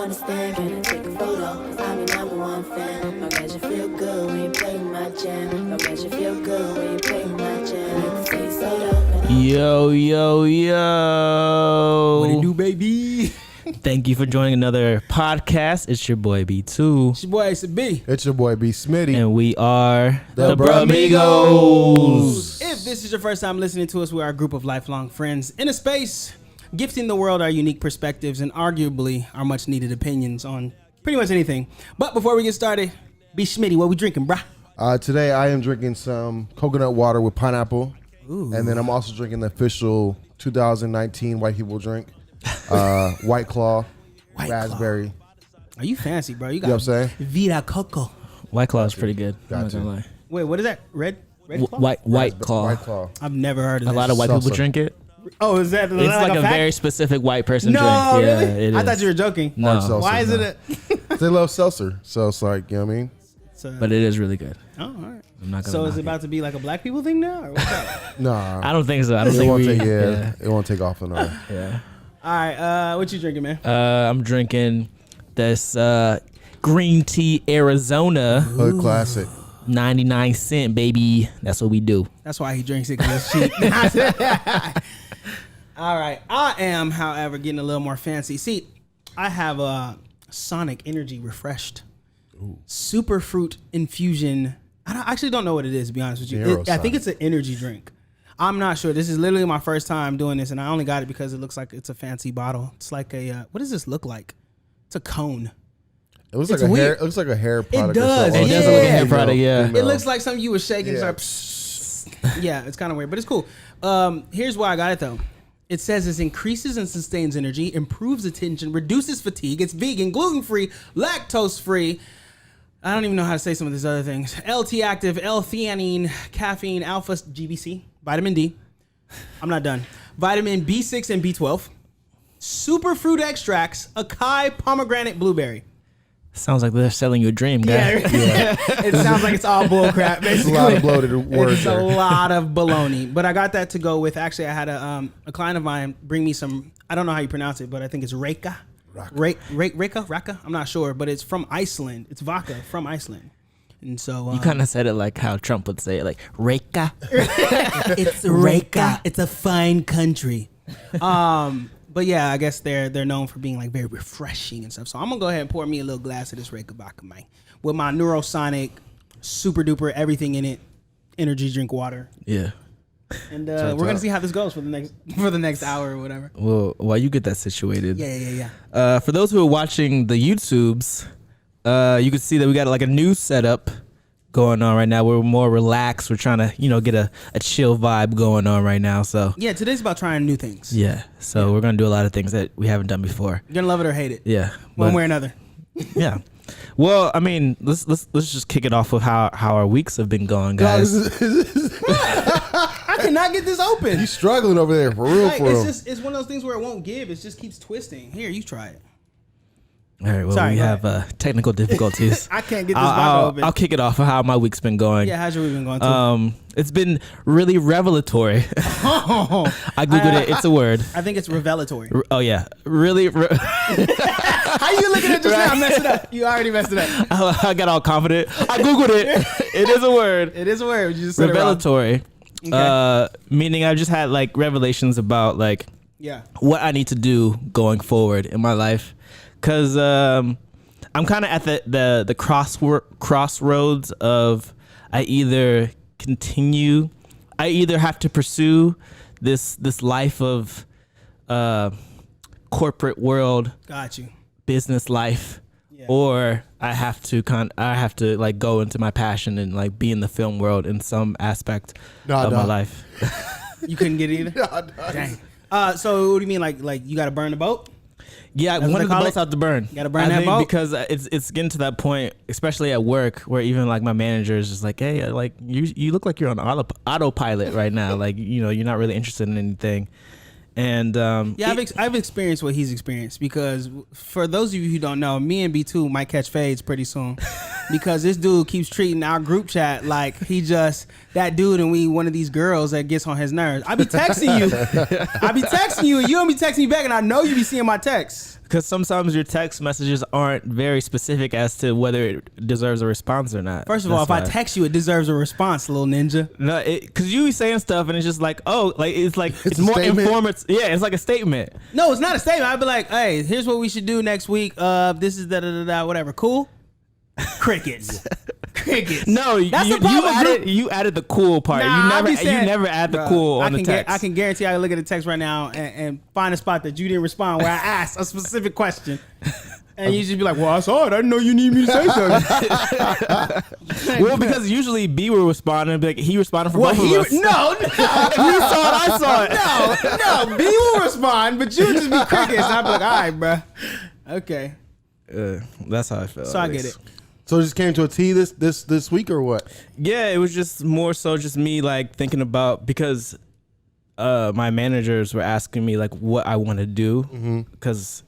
wanna stand, can I take a photo? 'Cause I'm your number one fan. I'll get you feel good when you play my jam. I'll get you feel good when you play my jam. You can say solo. Yo, yo, yo. What it do, baby? Thank you for joining another podcast. It's your boy B2. It's your boy Ace B. It's your boy B Smitty. And we are The Bramigos. If this is your first time listening to us, we are a group of lifelong friends in a space, gifting the world our unique perspectives and arguably our much needed opinions on pretty much anything. But before we get started, B Schmitty, what we drinking, brah? Today I am drinking some coconut water with pineapple. Ooh. And then I'm also drinking the official 2019 white people drink. White Claw, raspberry. Are you fancy, bro? You got You know what I'm saying? Vita Coco. White Claw is pretty good. I'm not Got gonna you. lie. Wait, what is that? Red Claw? White Claw. White Claw. I've never heard of A that. lot of white people Salsa. drink it. Oh, is that It's like a fact? very specific white person No, drink. Yeah, really? it I is. thought you were joking. No, Hard seltzer. Why is it a... They love seltzer, so it's like, you know what I mean? but it is really good. Oh, all right. I'm not gonna So is knock it about to be like a black people thing now? Or what's up? Nah, I don't think so. I don't it think won't we. take. Yeah, it won't take off on that. Yeah. All right, what you drinking, man? I'm drinking this green tea Arizona, Hood classic. 99 cent, baby. That's what we do. That's why he drinks it, because it's cheap. All right. I am, however, getting a little more fancy. See, I have a Sonic Energy Refreshed Super Fruit Infusion. I actually don't know what it is, to be honest with you. I think it's an energy drink. I'm not sure. This is literally my first time doing this, and I only got it because it looks like it's a fancy bottle. It's like a, what does this look like? It's a cone. It looks like It's a hair. weird. It looks like a hair product. does. Or It does something. look like a hair product, yeah. It looks like something you were shaking. Yeah. Yeah, it's kind of weird, but it's cool. Here's why I got it though. It says it increases and sustains energy, improves attention, reduces fatigue. It's vegan, gluten-free, lactose-free. I don't even know how to say some of these other things. LT active, L-theanine, caffeine, alpha GBC, vitamin D. I'm not done. Vitamin B6 and B12. Super fruit extracts, acai, pomegranate, blueberry. Sounds like they're selling you a dream, guy. Yeah. It sounds like it's all bull crap, It's a basically. lot of bloated words It's a there. lot of baloney. But I got that to go with, actually, I had a client of mine bring me some, I don't know how you pronounce it, but I think it's Raka. Raka? I'm not sure, but it's from Iceland. It's vodka from Iceland. And so You kind of said it like how Trump would say it, like Reka. it's Raka. It's a fine country. But yeah, I guess they're known for being like very refreshing and stuff. So I'm gonna go ahead and pour me a little glass of this Raka vodka, man, with my Neurosonic, super duper everything in it, energy drink water. Yeah. And we're gonna see how this goes for the next hour or whatever. Well, while you get that situated, Yeah. for those who are watching the YouTubes, you can see that we got like a new setup going on right now. We're more relaxed. We're trying to, get a chill vibe going on right now. So Yeah, today's about trying new things. yeah, so we're gonna do a lot of things that we haven't done before. You're gonna love it or hate it. Yeah, One but- way or another. Yeah. Well, I mean, let's just kick it off with how our weeks have been going, guys. I cannot get this open. You struggling over there for real, Like, for real. it's one of those things where it won't give. It just keeps twisting. Here, you try it. All right. Well, Sorry, we go have technical difficulties. I can't get this bottle open. I'll kick it off of how my week's been going. Yeah, how's your week been going? Too? It's been really revelatory. I googled it. It's a word. I think it's revelatory. Oh yeah, really. How you looking at just now? I messed it up. You already messed it up. I got all confident. I googled it. It is a word. It is a word. You just said it wrong. Revelatory. Okay. Meaning I just had like revelations about like Yeah. what I need to do going forward in my life, because I'm kind of at the crossroads of I either have to pursue this life of corporate world Got you. business life, Yeah. or I have to like go into my passion and like be in the film world in some aspect of my life. You couldn't get it either? Dang. So what do you mean? Like you got to burn the boat? Yeah, That's what one of they the call boats it? out to burn. Gotta burn I that think boat? because it's getting to that point, especially at work, where even like my manager is just like, hey, like you look like you're on autopilot right now. Like you're not really interested in anything. And I've experienced what he's experienced, because for those of you who don't know, me and B2 might catch fades pretty soon. because this dude keeps treating our group chat like he just that dude and we one of these girls that gets on his nerves. I be texting you and you don't be texting me back, and I know you be seeing my texts. Because sometimes your text messages aren't very specific as to whether it deserves a response or not. First of all, if I text you, it deserves a response, little ninja. No, because you be saying stuff and it's just like, oh, like it's a more statement? informative. Yeah, it's like a statement. No, it's not a statement. I'd be like, hey, here's what we should do next week. This is da-da-da-da, whatever. Cool? Crickets. Crickets. No, That's you the problem. you added the cool part. Nah, you never add the cool on the text. I can guarantee I can look at the text right now and find a spot that you didn't respond where I asked a specific question. And you just be like, well, I saw it. I didn't know you need me to say something. Well, because usually B will respond and be like, he responded for both of us. No. If you saw it, I saw it. No, B will respond, but you would just be crickets. And I'd be like, all right, bro. Okay. That's how I feel. So I get it. So it just came to a T this week or what? Yeah, it was just more so just me like thinking about, because my managers were asking me like what I want to do, because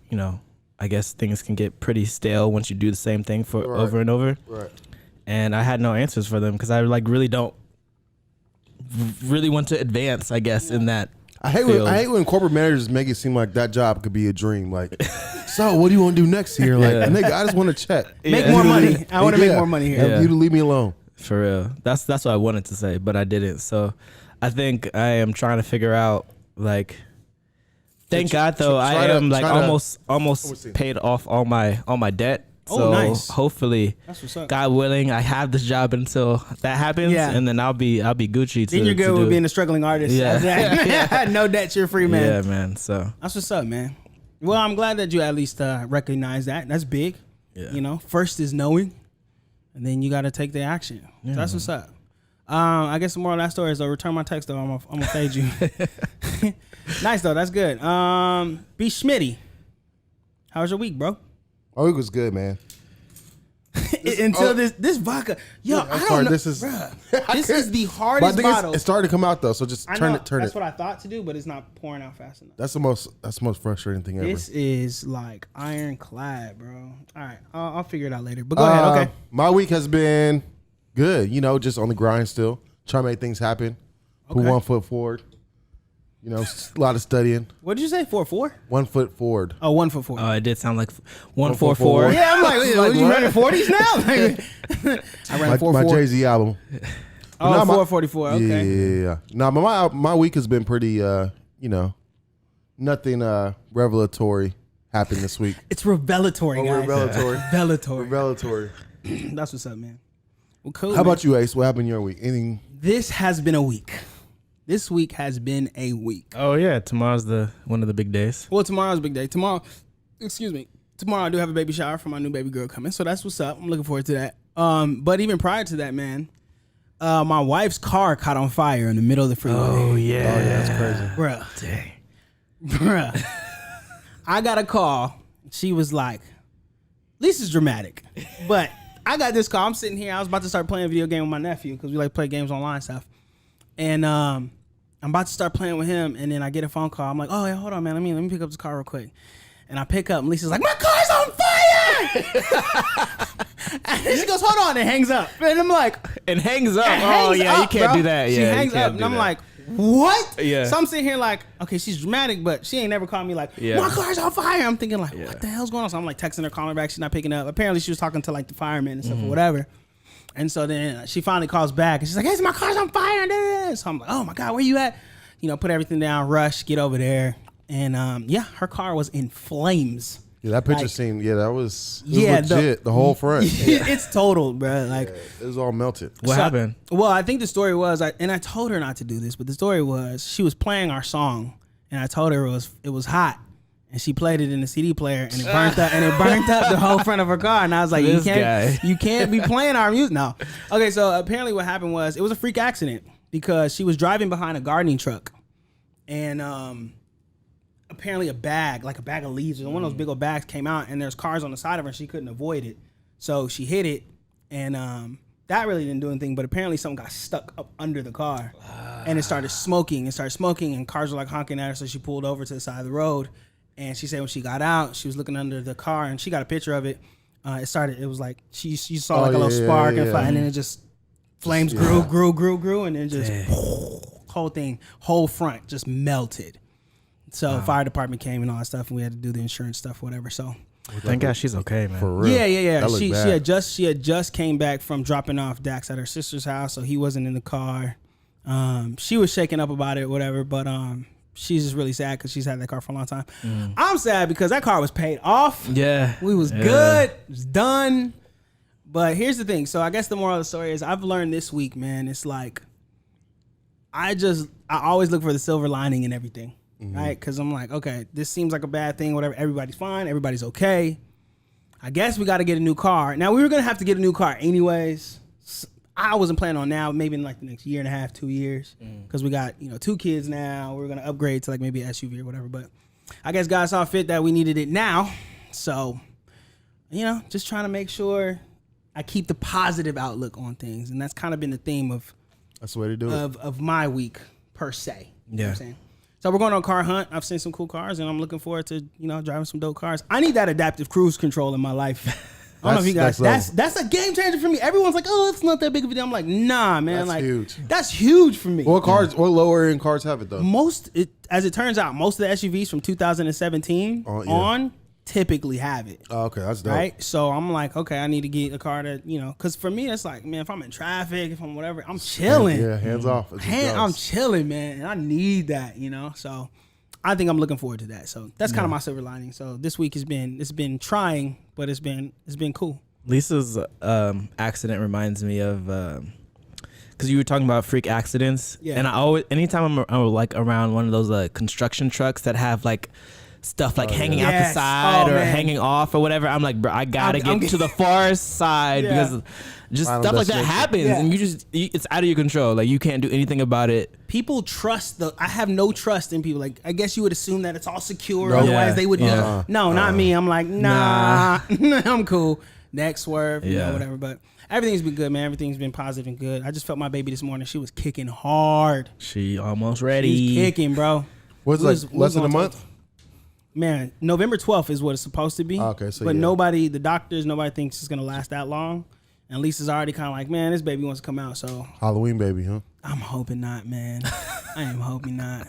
I guess things can get pretty stale once you do the same thing for over and over. Right. And I had no answers for them because I like really don't want to advance, I guess, in that. I hate when corporate managers make it seem like that job could be a dream. Like, so what do you want to do next here? Like, nigga, I just want to check. Make more money. I want to make more money here. Yeah. You to leave me alone. For real. That's what I wanted to say, but I didn't. So I think I am trying to figure out, like, thank God though, I am like almost paid off all my debt. So nice. Hopefully, That's what's up. God willing, I have this job until that happens, and then I'll be Gucci. Then you're good with being a struggling artist. Yeah. No debt, you're free, man. Yeah, man. So that's what's up, man. Well, I'm glad that you at least recognize that. That's big. Yeah. First is knowing, and then you got to take the action. So that's what's up. I guess the moral of that story is, return my text though. I'm gonna fade you. Nice though. That's good. B Schmitty, how was your week, bro? Oh, it was good, man. Until this vodka, yo, I don't know. This is the hardest bottle. It's starting to come out though, so just turn it. That's what I thought to do, but it's not pouring out fast enough. That's the most frustrating thing ever. This is like ironclad, bro. All right, I'll figure it out later. But go ahead. Okay. My week has been good. Just on the grind still, trying to make things happen. Put 1 foot forward. A lot of studying. What did you say? 4-4? 1 foot forward. Oh, 1 foot forward. Oh, it did sound like 144. Yeah, I'm like, what, you running 40s now? I ran 4-4. My Jay-Z album. Oh, 444. Okay. Yeah. No, but my week has been pretty. Nothing revelatory happened this week. It's revelatory, guys. Revelatory. That's what's up, man. Well, cool. How about you, Ace? What happened in your week? Anything? This has been a week. This week has been a week. Oh yeah, tomorrow's one of the big days. Well, tomorrow's a big day. Tomorrow I do have a baby shower for my new baby girl coming, so that's what's up. I'm looking forward to that. But even prior to that, man, my wife's car caught on fire in the middle of the freeway. Oh yeah, that's crazy, bruh. Dang. Bruh. I got a call. She was like, Lisa's dramatic, but I got this call. I'm sitting here. I was about to start playing a video game with my nephew because we like play games online and stuff. And I'm about to start playing with him, and then I get a phone call. I'm like, oh, yeah, hold on, man. Let me pick up this car real quick. And I pick up, and Lisa's like, my car's on fire! And she goes, hold on, and hangs up. And I'm like... And hangs up. You can't do that. She hangs up, and I'm like, what? Yeah. So I'm sitting here like, okay, she's dramatic, but she ain't never called me like, my car's on fire. I'm thinking like, what the hell's going on? So I'm like texting her, calling her back. She's not picking up. Apparently, she was talking to like the firemen and stuff or whatever. And so then she finally calls back, and she's like, hey, my car's on fire. So I'm like, oh, my God, where you at? Put everything down, rush, get over there. And, her car was in flames. Yeah, that picture seemed, that was legit, the whole front. It's totaled, bro. Like, it was all melted. What happened? Well, I think the story was, I told her not to do this, but the story was she was playing our song, and I told her it was hot. And she played it in the CD player, and it burnt up, the whole front of her car. And I was like, you can't be playing our music. No. Okay, so apparently what happened was it was a freak accident because she was driving behind a gardening truck, and apparently a bag of leaves, or one of those big old bags came out, and there's cars on the side of her, and she couldn't avoid it. So she hit it, and that really didn't do anything, but apparently something got stuck up under the car, and it started smoking, and cars were like honking at her, so she pulled over to the side of the road. And she said when she got out, she was looking under the car, and she got a picture of it. It started. It was like you saw like a little spark and fire, and then it just flames grew, and then just whole front just melted. So fire department came and all that stuff, and we had to do the insurance stuff, whatever. So thank God she's okay, man. For real. Yeah. She had just came back from dropping off Dax at her sister's house, so he wasn't in the car. She was shaking up about it, whatever, but she's just really sad because she's had that car for a long time. I'm sad because that car was paid off. Yeah. We was good. It was done. But here's the thing. So I guess the moral of the story is I've learned this week, man, it's like I always look for the silver lining in everything, right? Because I'm like, okay, this seems like a bad thing, whatever. Everybody's fine. Everybody's okay. I guess we got to get a new car. Now, we were going to have to get a new car anyways. I wasn't planning on now, maybe in like the next year and a half, 2 years, because we got 2 kids now. We're gonna upgrade to like maybe an SUV or whatever. But I guess God saw fit that we needed it now, so just trying to make sure I keep the positive outlook on things, and that's kind of been the theme of that's the way to do it of my week per se. You know what I'm Yeah. saying? So we're going on a car hunt. I've seen some cool cars, and I'm looking forward to driving some dope cars. I need that adaptive cruise control in my life. I don't know if you guys. That's a game changer for me. Everyone's like, "Oh, it's not that big of a deal." I'm like, "Nah, man. That's like, huge. That's huge for me." What lower end cars have it though? As it turns out, most of the SUVs from 2017 on typically have it. Oh, okay, that's dope. Right? So I'm like, okay, I need to get a car that because for me, it's like, man, if I'm in traffic, if I'm whatever, I'm chilling. Yeah, hands off. I'm chilling, man, and I need that. So I think I'm looking forward to that. So that's kind of my silver lining. So this week it's been trying, but it's been cool. Lisa's accident reminds me of because you were talking about freak accidents, and I always, anytime I'm like around one of those construction trucks that have like stuff like hanging out the side or hanging off or whatever, I'm like, bro, I gotta get to the far side because just stuff like that happens, and it's out of your control. Like you can't do anything about it. People trust I have no trust in people. Like I guess you would assume that it's all secure, otherwise they would. No, not me. I'm like, nah. I'm cool. Next swerve, whatever. But everything's been good, man. Everything's been positive and good. I just felt my baby this morning. She was kicking hard. She almost ready. She's kicking, bro. What's like less than a month? Man, November 12th is what it's supposed to be. Okay, so but nobody thinks it's gonna last that long. And Lisa's already kind of like, man, this baby wants to come out. So Halloween baby, huh? I'm hoping not, man. I am hoping not.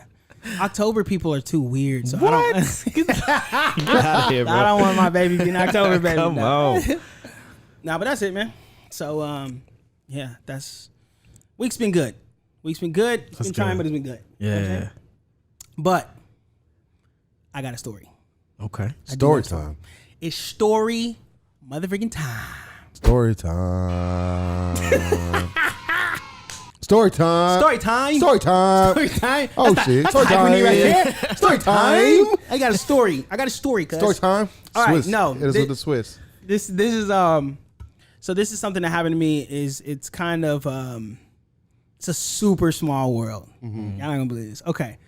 October people are too weird. So What? I don't. Get out of here, bro. I don't want my baby being October baby. Come on. Nah, but that's it, man. So that's week's been good. It's been trying, but it's been good. Yeah. Okay? But I got a story. Okay. Story time. It's story motherfucking time. Story time. Story time. Story time. Story time. Story time. Oh, That's shit. That's Story the irony time. right there. Story time. I got a story. Cuz. Story time. All right, Swiss. no, It is with the Swiss. This is so this is something that happened to me. It's kind of it's a super small world. Y'all not gonna believe this. Okay.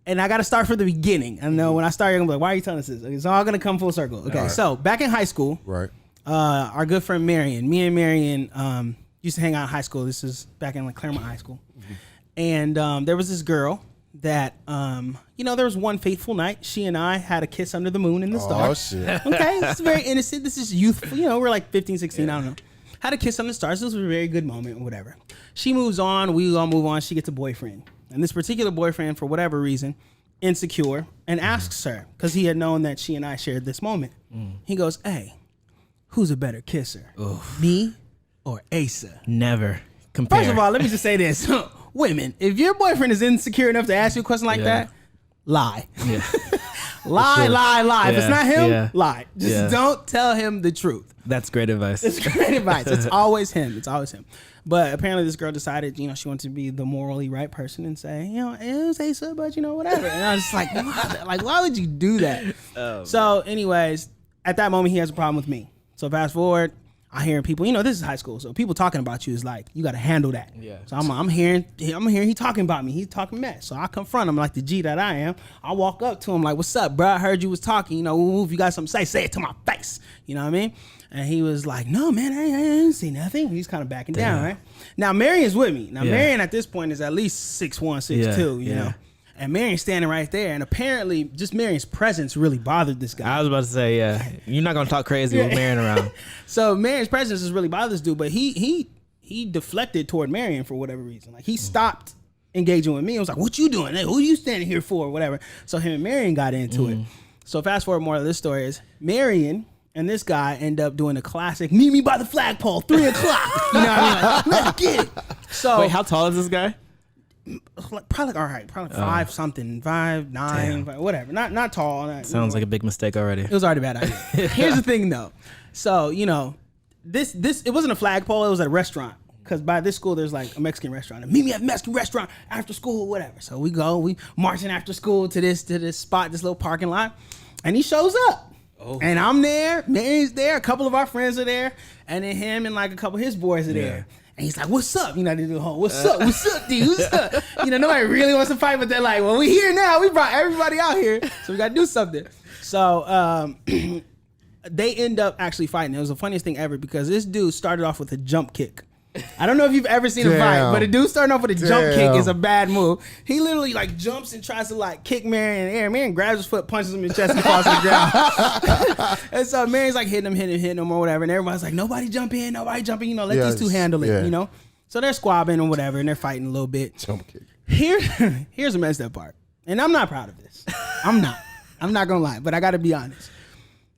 And I got to start from the beginning. I know when I start, you're going to be like, why are you telling us this? It's all going to come full circle. Okay, so back in high school, Right. Our good friend Marion, me and Marion used to hang out in high school. This is back in like Claremont High School. And there was this girl that, there was one fateful night. She and I had a kiss under the moon in the stars. Oh, shit. Okay, it's very innocent. This is youthful. We're like 15, 16, I don't know. Had a kiss under the stars. This was a very good moment or whatever. She moves on. We all move on. She gets a boyfriend. And this particular boyfriend, for whatever reason, insecure, and asks her, because he had known that she and I shared this moment. He goes, hey, who's a better kisser? Me or Asa? Never compare. First of all, let me just say this. Women, if your boyfriend is insecure enough to ask you a question like that, lie. Yeah. Lie. If it's not him, lie. Just Yeah. don't tell him the truth. That's great advice. It's great advice. It's always him. But apparently this girl decided, she wanted to be the morally right person and say, it was Asa, but whatever. And I was just like, why would you do that? So anyways, at that moment, he has a problem with me. So fast forward, I hear people, this is high school. So people talking about you is like, you got to handle that. Yeah. So I'm hearing he talking about me. He's talking mess. So I confront him like the G that I am. I walk up to him like, what's up, bro? I heard you was talking, if you got something to say it to my face. You know what I mean? And he was like, no, man, I didn't see nothing. He's kind of backing down, right? Now, Marion's with me. Now, Marion at this point is at least 6'1", 6'2", you know. And Marion's standing right there, and apparently just Marion's presence really bothered this guy. I was about to say, yeah, you're not gonna talk crazy with Marion around. So Marion's presence has really bothered this dude, but he deflected toward Marion for whatever reason. Like he stopped engaging with me. I was like, "What you doing? Hey, who you standing here for?" Or whatever. So him and Marion got into it. So fast forward, more of this story is Marion and this guy end up doing a classic "Meet me by the flagpole, 3 o'clock." You know what I mean? Like, let's get it. So Wait, how tall is this guy? probably all right, probably 5 something, 5'9", whatever. Not tall. Sounds like a big mistake already. It was already a bad idea. Here's the thing though. So, you know, this it wasn't a flagpole, it was at a restaurant. Because by this school, there's like a Mexican restaurant. And meet me at a Mexican restaurant after school, whatever. So we marching after school to this spot, this little parking lot. And he shows up. Oh. And I'm there, Mary's there, a couple of our friends are there, and then him and like a couple of his boys are there. And he's like, "What's up?" You know, they do the whole, "What's up, dude? What's up?" You know, nobody really wants to fight, but they're like, "Well, we here now. We brought everybody out here, so we got to do something." So they end up actually fighting. It was the funniest thing ever because this dude started off with a jump kick. I don't know if you've ever seen a fight, but a dude starting off with a jump kick is a bad move. He literally like jumps and tries to like kick Marion in the air. Marion grabs his foot, punches him in the chest, and falls to the ground. And so Marion's like hitting him or whatever. And everybody's like, nobody jump in. You know, let these two handle it, you know? So they're squabbling or whatever, and they're fighting a little bit. Jump kick. Here's the messed up part. And I'm not proud of this. I'm not going to lie, but I got to be honest.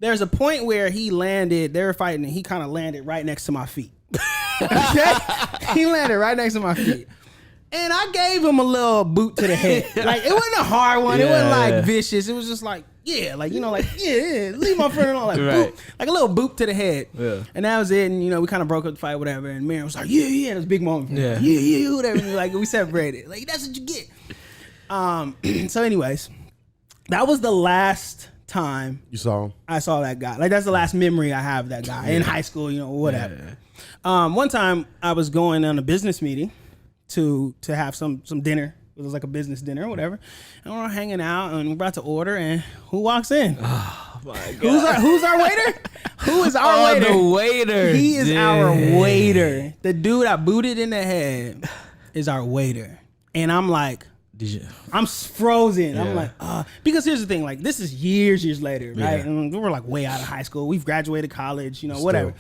There's a point where he landed, they were fighting, and he kind of landed right next to my feet. He landed right next to my feet. And I gave him a little boot to the head. Like, it wasn't a hard one. It wasn't like vicious. It was just like, like, you know, like, leave my friend alone. Like, boop, like a little boop to the head. Yeah. And that was it. And, you know, we kind of broke up the fight, whatever. And Marion was like, it was a big moment for me. Yeah, whatever. And like, we separated. Like, that's what you get. So anyways, that was the last time you saw him. I saw that guy. Like, that's the last memory I have of that guy in high school, you know, whatever. One time I was going on a business meeting to have some dinner. It was like a business dinner or whatever. And we're hanging out and we're about to order, and who walks in? Oh my God. Who's our waiter? Who is our waiter? The waiter. He is our waiter. The dude I booted in the head is our waiter. And I'm like, I'm frozen. Yeah. I'm like, because here's the thing, like, this is years later, right? Yeah. And we're like way out of high school. We've graduated college, you know, whatever.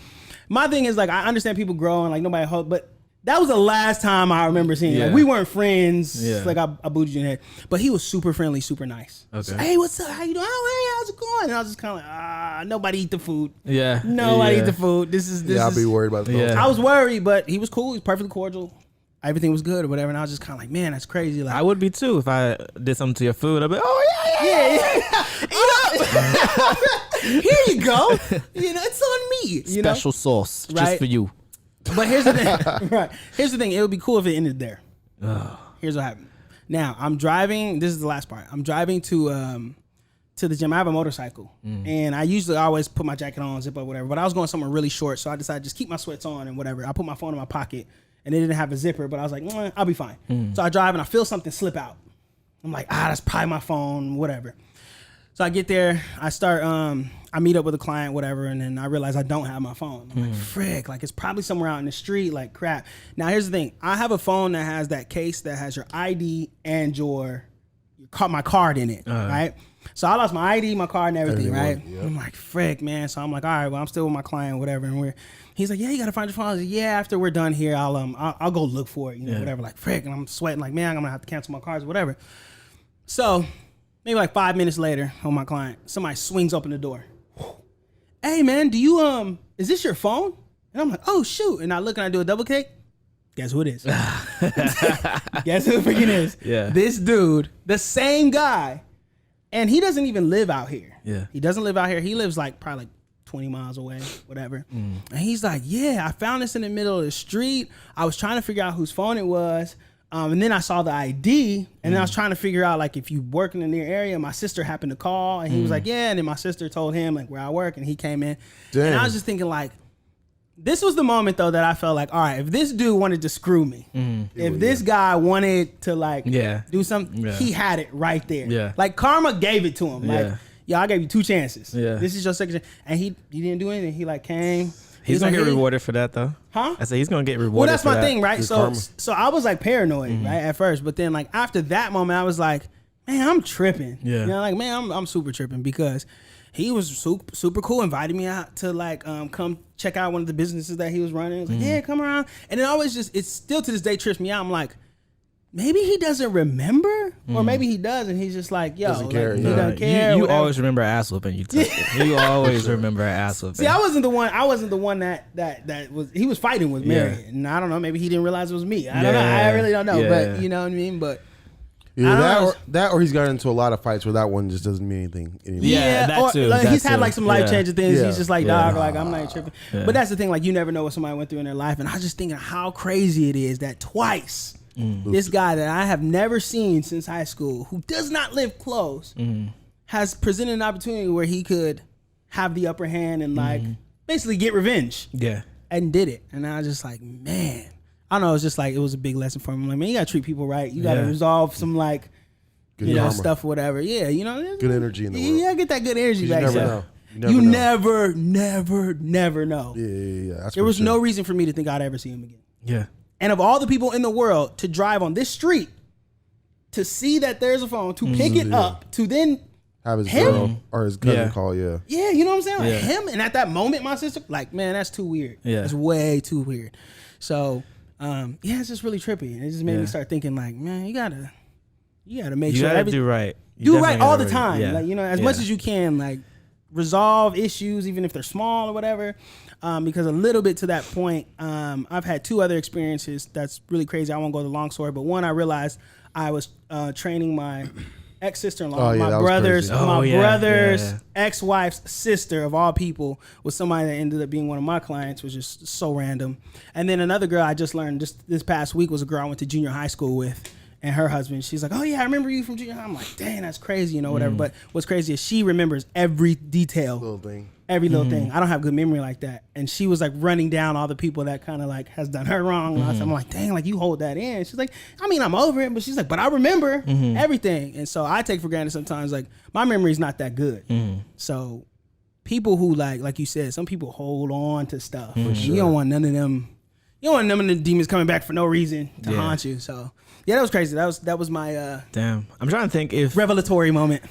My thing is, like, I understand people grow and like nobody hold, but that was the last time I remember seeing him. Like, we weren't friends. Yeah. Like, I booted you in the head. But he was super friendly, super nice. Okay. So, hey, what's up? How you doing? Oh, hey, how's it going? And I was just kind of like, nobody eat the food. Yeah. Nobody eat the food. This is. I'll be worried about that. Yeah. I was worried, but he was cool. He was perfectly cordial. Everything was good or whatever. And I was just kind of like, man, that's crazy. Like, I would be too if I did something to your food. I'd be, yeah. Eat up. Here you go. You know, it's on me. Special sauce just for you. But here's the thing. Right. Here's the thing. It would be cool if it ended there. Here's what happened. Now, I'm driving. This is the last part. I'm driving to the gym. I have a motorcycle. And I usually always put my jacket on, zip up, whatever. But I was going somewhere really short, so I decided to just keep my sweats on and whatever. I put my phone in my pocket, and it didn't have a zipper, but I was like, I'll be fine. So I drive, and I feel something slip out. I'm like, that's probably my phone, whatever. So I get there, I meet up with a client, whatever, and then I realize I don't have my phone. I'm like, frick, like, it's probably somewhere out in the street, like, crap. Now, here's the thing. I have a phone that has that case that has your ID and my card in it, right? So I lost my ID, my card, and everything, right? Yep. I'm like, frick, man. So I'm like, all right, well, I'm still with my client, whatever, and he's like, yeah, you gotta find your phone. I was like, yeah, after we're done here, I'll go look for it, you know, whatever, like, frick, and I'm sweating, like, man, I'm gonna have to cancel my cards, whatever. So maybe like 5 minutes later on my client, somebody swings open the door. Hey man, do you is this your phone? And I'm like, oh shoot. And I look and I do a double click. Guess who it is? Guess who it freaking is? Yeah. This dude, the same guy. And he doesn't even live out here. Yeah. He doesn't live out here. He lives like probably like 20 miles away, whatever. And he's like, yeah, I found this in the middle of the street. I was trying to figure out whose phone it was. And then I saw the ID, and then I was trying to figure out, like, if you work in the near area. My sister happened to call, and he was like, yeah. And then my sister told him, like, where I work, and he came in. Damn. And I was just thinking, like, this was the moment, though, that I felt like, all right, if this dude wanted to screw me, if this guy wanted to, like, do something, he had it right there. Yeah. Like, karma gave it to him. Like, yo, I gave you 2 chances. Yeah. This is your second chance. And he didn't do anything. He, like, came. He's gonna get rewarded for that, though. Huh? I said he's gonna get rewarded. Well, that's my thing, right? So I was like paranoid, right, at first, but then like after that moment, I was like, man, I'm tripping. Yeah. You know, like, man, I'm super tripping because he was super cool, invited me out to like come check out one of the businesses that he was running. He was like, yeah, come around. And it always just, it's still to this day trips me out. I'm like, maybe he doesn't remember, or maybe he does, and he's just like, yo, Doesn't care, he yeah. doesn't care. You whatever. always remember ass whooping. You took it. You always remember ass whooping. See, I wasn't the one that was, he was fighting with Mary, and I don't know, maybe he didn't realize it was me. I don't know. I really don't know, but you know what I mean. But Either I don't know. that or he's got into a lot of fights where that one just doesn't mean anything anymore. Yeah, that or, too, like, that he's had too. like some life changing things. Yeah. He's just like, Yeah. dog, like I'm not even tripping. Yeah. But that's the thing, like you never know what somebody went through in their life, and I was just thinking how crazy it is that twice this guy that I have never seen since high school, who does not live close, has presented an opportunity where he could have the upper hand and like basically get revenge, Yeah. and did it. And I was just like, man, I don't know. It's just like it was a big lesson for him. I'm like, man, you gotta treat people right. You gotta Yeah. resolve some like. Good You know, karma. stuff or whatever. Yeah, you know. Good energy in the world. Yeah, get that good energy 'Cause back. you never Yeah. know. You know. never know. Yeah. That's There for was sure. no reason for me to think I'd ever see him again. Yeah. And of all the people in the world to drive on this street, to see that there's a phone, to pick it up, to then, have his him? girl or his cousin Yeah. call. Yeah. yeah, you know what I'm saying? Like Yeah. him, and at that moment, my sister, like, man, that's too weird. Yeah. It's way too weird. So, yeah, it's just really trippy. And it just made me Yeah. start thinking, like, man, you gotta make You sure gotta do right. You do definitely right all gotta the do time. Yeah. Like, you know, as Yeah. much as you can, like resolve issues, even if they're small or whatever. Because a little bit to that point, I've had two other experiences that's really crazy. I won't go the long story, but one, I realized I was training my ex-sister-in-law, Oh, yeah, my that was brother's, crazy. Oh, yeah, brother's yeah. ex-wife's sister of all people was somebody that ended up being one of my clients, was just so random. And then another girl I just learned just this past week was a girl I went to junior high school with. And her husband, she's like, oh yeah, I remember you from junior high. I'm like, dang, that's crazy, you know, whatever. But what's crazy is she remembers every detail, Little thing. every little thing. I don't have good memory like that. And she was like running down all the people that kind of like has done her wrong. And I'm like, dang, like you hold that in. She's like, I mean, I'm over it, but she's like, but I remember everything. And so I take for granted sometimes, like my memory's not that good. So people who like you said, some people hold on to stuff. You don't want none of them. You don't want none of the demons coming back for no reason to haunt you. So yeah, that was crazy. That was my Damn. I'm trying to think if revelatory moment.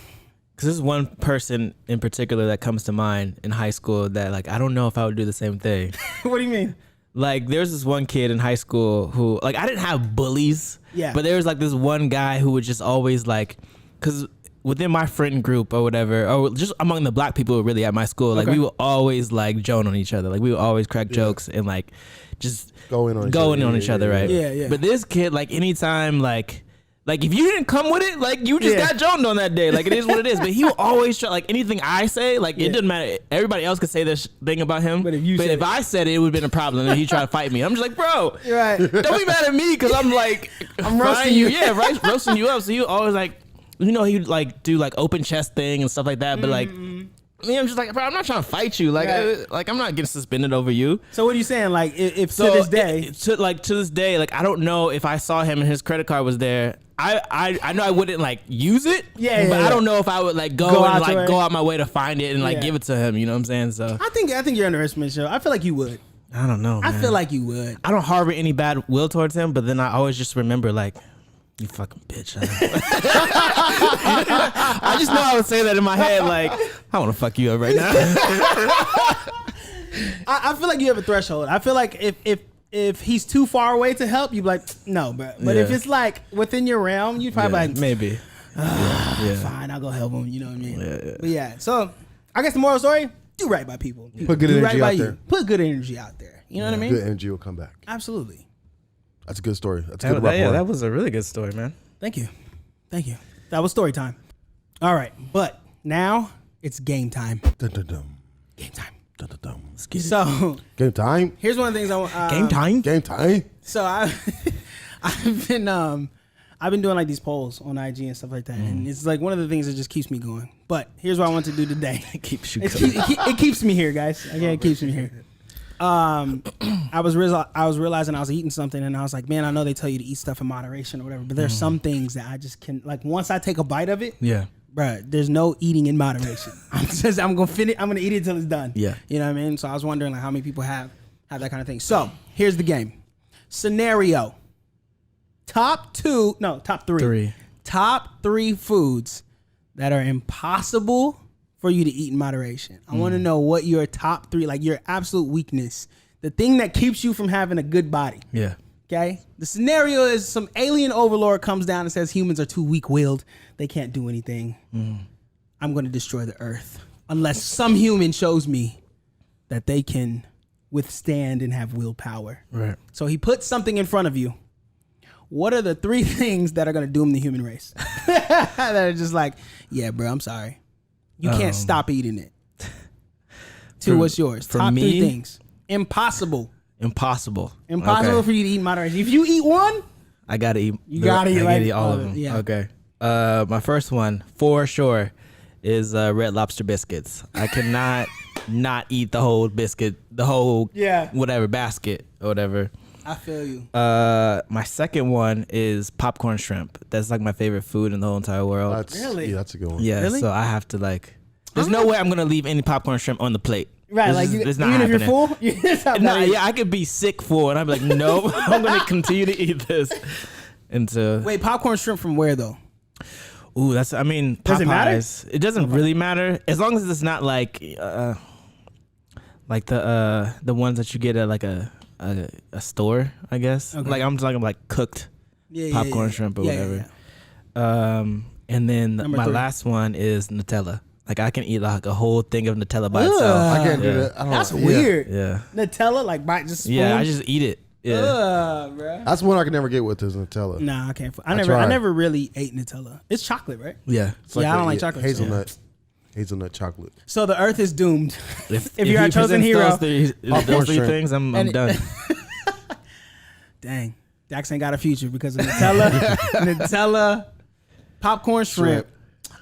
because there's one person in particular that comes to mind in high school that like I don't know if I would do the same thing. What do you mean? Like there's this one kid in high school who like I didn't have bullies. Yeah. But there was like this one guy who would just always like, because within my friend group or whatever, or just among the black people really at my school, like Okay. we would always like joan on each other. Like we would always crack jokes and like just Go in on each other. right? Yeah, yeah. But this kid, like anytime like if you didn't come with it, like you just Yeah. got joned on that day. Like it is what it is. But he will always try, like anything I say, like it doesn't matter. Everybody else could say this thing about him. But if you said it. I said it, it would have been a problem. And he tried to fight me. I'm just like, bro, You're right. don't be mad at me because I'm like I'm roasting frying you. Yeah, right, roasting you up. So you always like, you know, he'd like do like open chest thing and stuff like that. But like, me, I'm just like, bro, I'm not trying to fight you. Like, Right. like I'm not getting suspended over you. So what are you saying? Like if So to this day, to this day, like I don't know if I saw him and his credit card was there. I know I wouldn't like use it. Yeah, but yeah. I don't know if I would like Go go out and your like way. go out my way to find it and like Yeah. give it to him. You know what I'm saying? So I think you're underestimating Joe. I feel like you would. I don't know. I man. feel like you would. I don't harbor any bad will towards him, but then I always just remember like, you fucking bitch. I just know I would say that in my head, like, I want to fuck you up right now. I feel like you have a threshold. I feel like if he's too far away to help, you'd be like, no, bro. But if Yeah. it's like within your realm, you'd probably Yeah, be like, maybe. fine, I'll go help him. You know what I mean? Yeah. But yeah, so I guess the moral story: do right by people. Put good do energy by out you. there. Put good energy out there. You know what I mean? Good energy will come back. Absolutely. That's a good story. That's a good Yeah, rapport. that was a really good story, man. Thank you. That was story time. All right, but now it's game time. Dun, dun, dun. Game time. Dun, dun, dun. So Game time. here's one of the things I want. Game time. Game time. So I've been doing like these polls on IG and stuff like that, and it's like one of the things that just keeps me going. But here's what I want to do today. It keeps you It, going. it keeps me here, guys. Okay, it keeps me here. I was realizing I was eating something, and I was like, man, I know they tell you to eat stuff in moderation or whatever, but there's some things that I just can, like, once I take a bite of it, Yeah. bruh, there's no eating in moderation. I'm gonna finish. I'm gonna eat it until it's done. Yeah. You know what I mean? So I was wondering like how many people have that kind of thing. So here's the game. Scenario. Top three. top 3 foods that are impossible for you to eat in moderation. I want to know what your top 3, like your absolute weakness, the thing that keeps you from having a good body. Yeah. Okay? The scenario is some alien overlord comes down and says humans are too weak-willed. They can't do anything. I'm going to destroy the earth unless some human shows me that they can withstand and have willpower. Right. So he puts something in front of you. What are the 3 things that are going to doom the human race? That are just like, yeah, bro, I'm sorry. You can't stop eating it. 2, what's yours? For Top me, 3 things. Impossible Impossible for you to eat in moderation. If you eat one, I gotta eat. You gotta eat, I like, gotta eat all of them. yeah. Okay. My first one for sure is Red Lobster biscuits. I cannot not eat the whole biscuit, the whole whatever basket or whatever. I feel you. My second one is popcorn shrimp. That's like my favorite food in the whole entire world. Really? Yeah, that's a good one. Yeah. Really? So I have to like. There's no way I'm gonna leave any popcorn shrimp on the plate. Right, This like is- you, it's not even if you're happening. full, you just have No, to eat. yeah, I could be sick full, and I'd be like, nope, I'm gonna continue to eat this. Until Wait, popcorn shrimp from where though? ooh, that's I mean, Does it matter? Popeyes. It doesn't really matter as long as it's not like the ones that you get at like a store, I guess. Okay. Like I'm talking like cooked popcorn shrimp or whatever. yeah. And then Number my 3. last one is Nutella. Like I can eat like a whole thing of Nutella by Ugh. itself. I can't do Yeah. that. I don't That's know. weird. Yeah. Nutella, like bite just spoon. Yeah, I just eat it. Yeah. Bro. That's one I can never get with is Nutella. Nah, I can't. I tried. never really ate Nutella. It's chocolate, right? Yeah. It's Yeah, I don't a- like chocolate, so- Hazelnut chocolate. So the Earth is doomed. If you're our he chosen presents hero. those three shrimp. things, I'm And- done. Dang, Dax ain't got a future because of Nutella, Nutella, popcorn shrimp.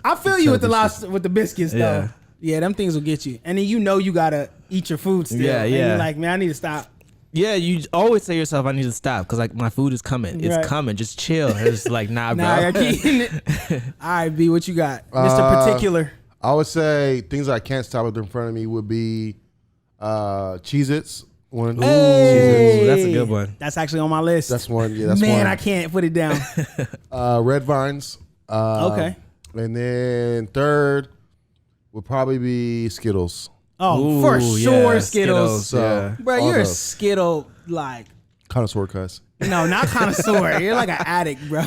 I feel you with the with the biscuits though. Yeah. Yeah, them things will get you, and then you gotta eat your food still. Yeah, And yeah. you're like, man, I need to stop. Yeah, you always say to yourself, I need to stop because like my food is coming. It's Right. coming. Just chill. It's like, nah, bro. Nah, I keep eating it. All right, B, what you got, Mr. Particular? I would say things I can't stop with in front of me would be Cheez-Its. One. Ooh, that's a good one. That's actually on my list. That's one. Yeah, that's Man, one. I can't put it down. Red Vines. Okay. And then third would probably be Skittles. Oh, Ooh, for yeah, sure, Skittles. So, yeah. Bro, all you're a those. Skittle like. Connoisseur cuss. No, not connoisseur. You're like an addict, bro.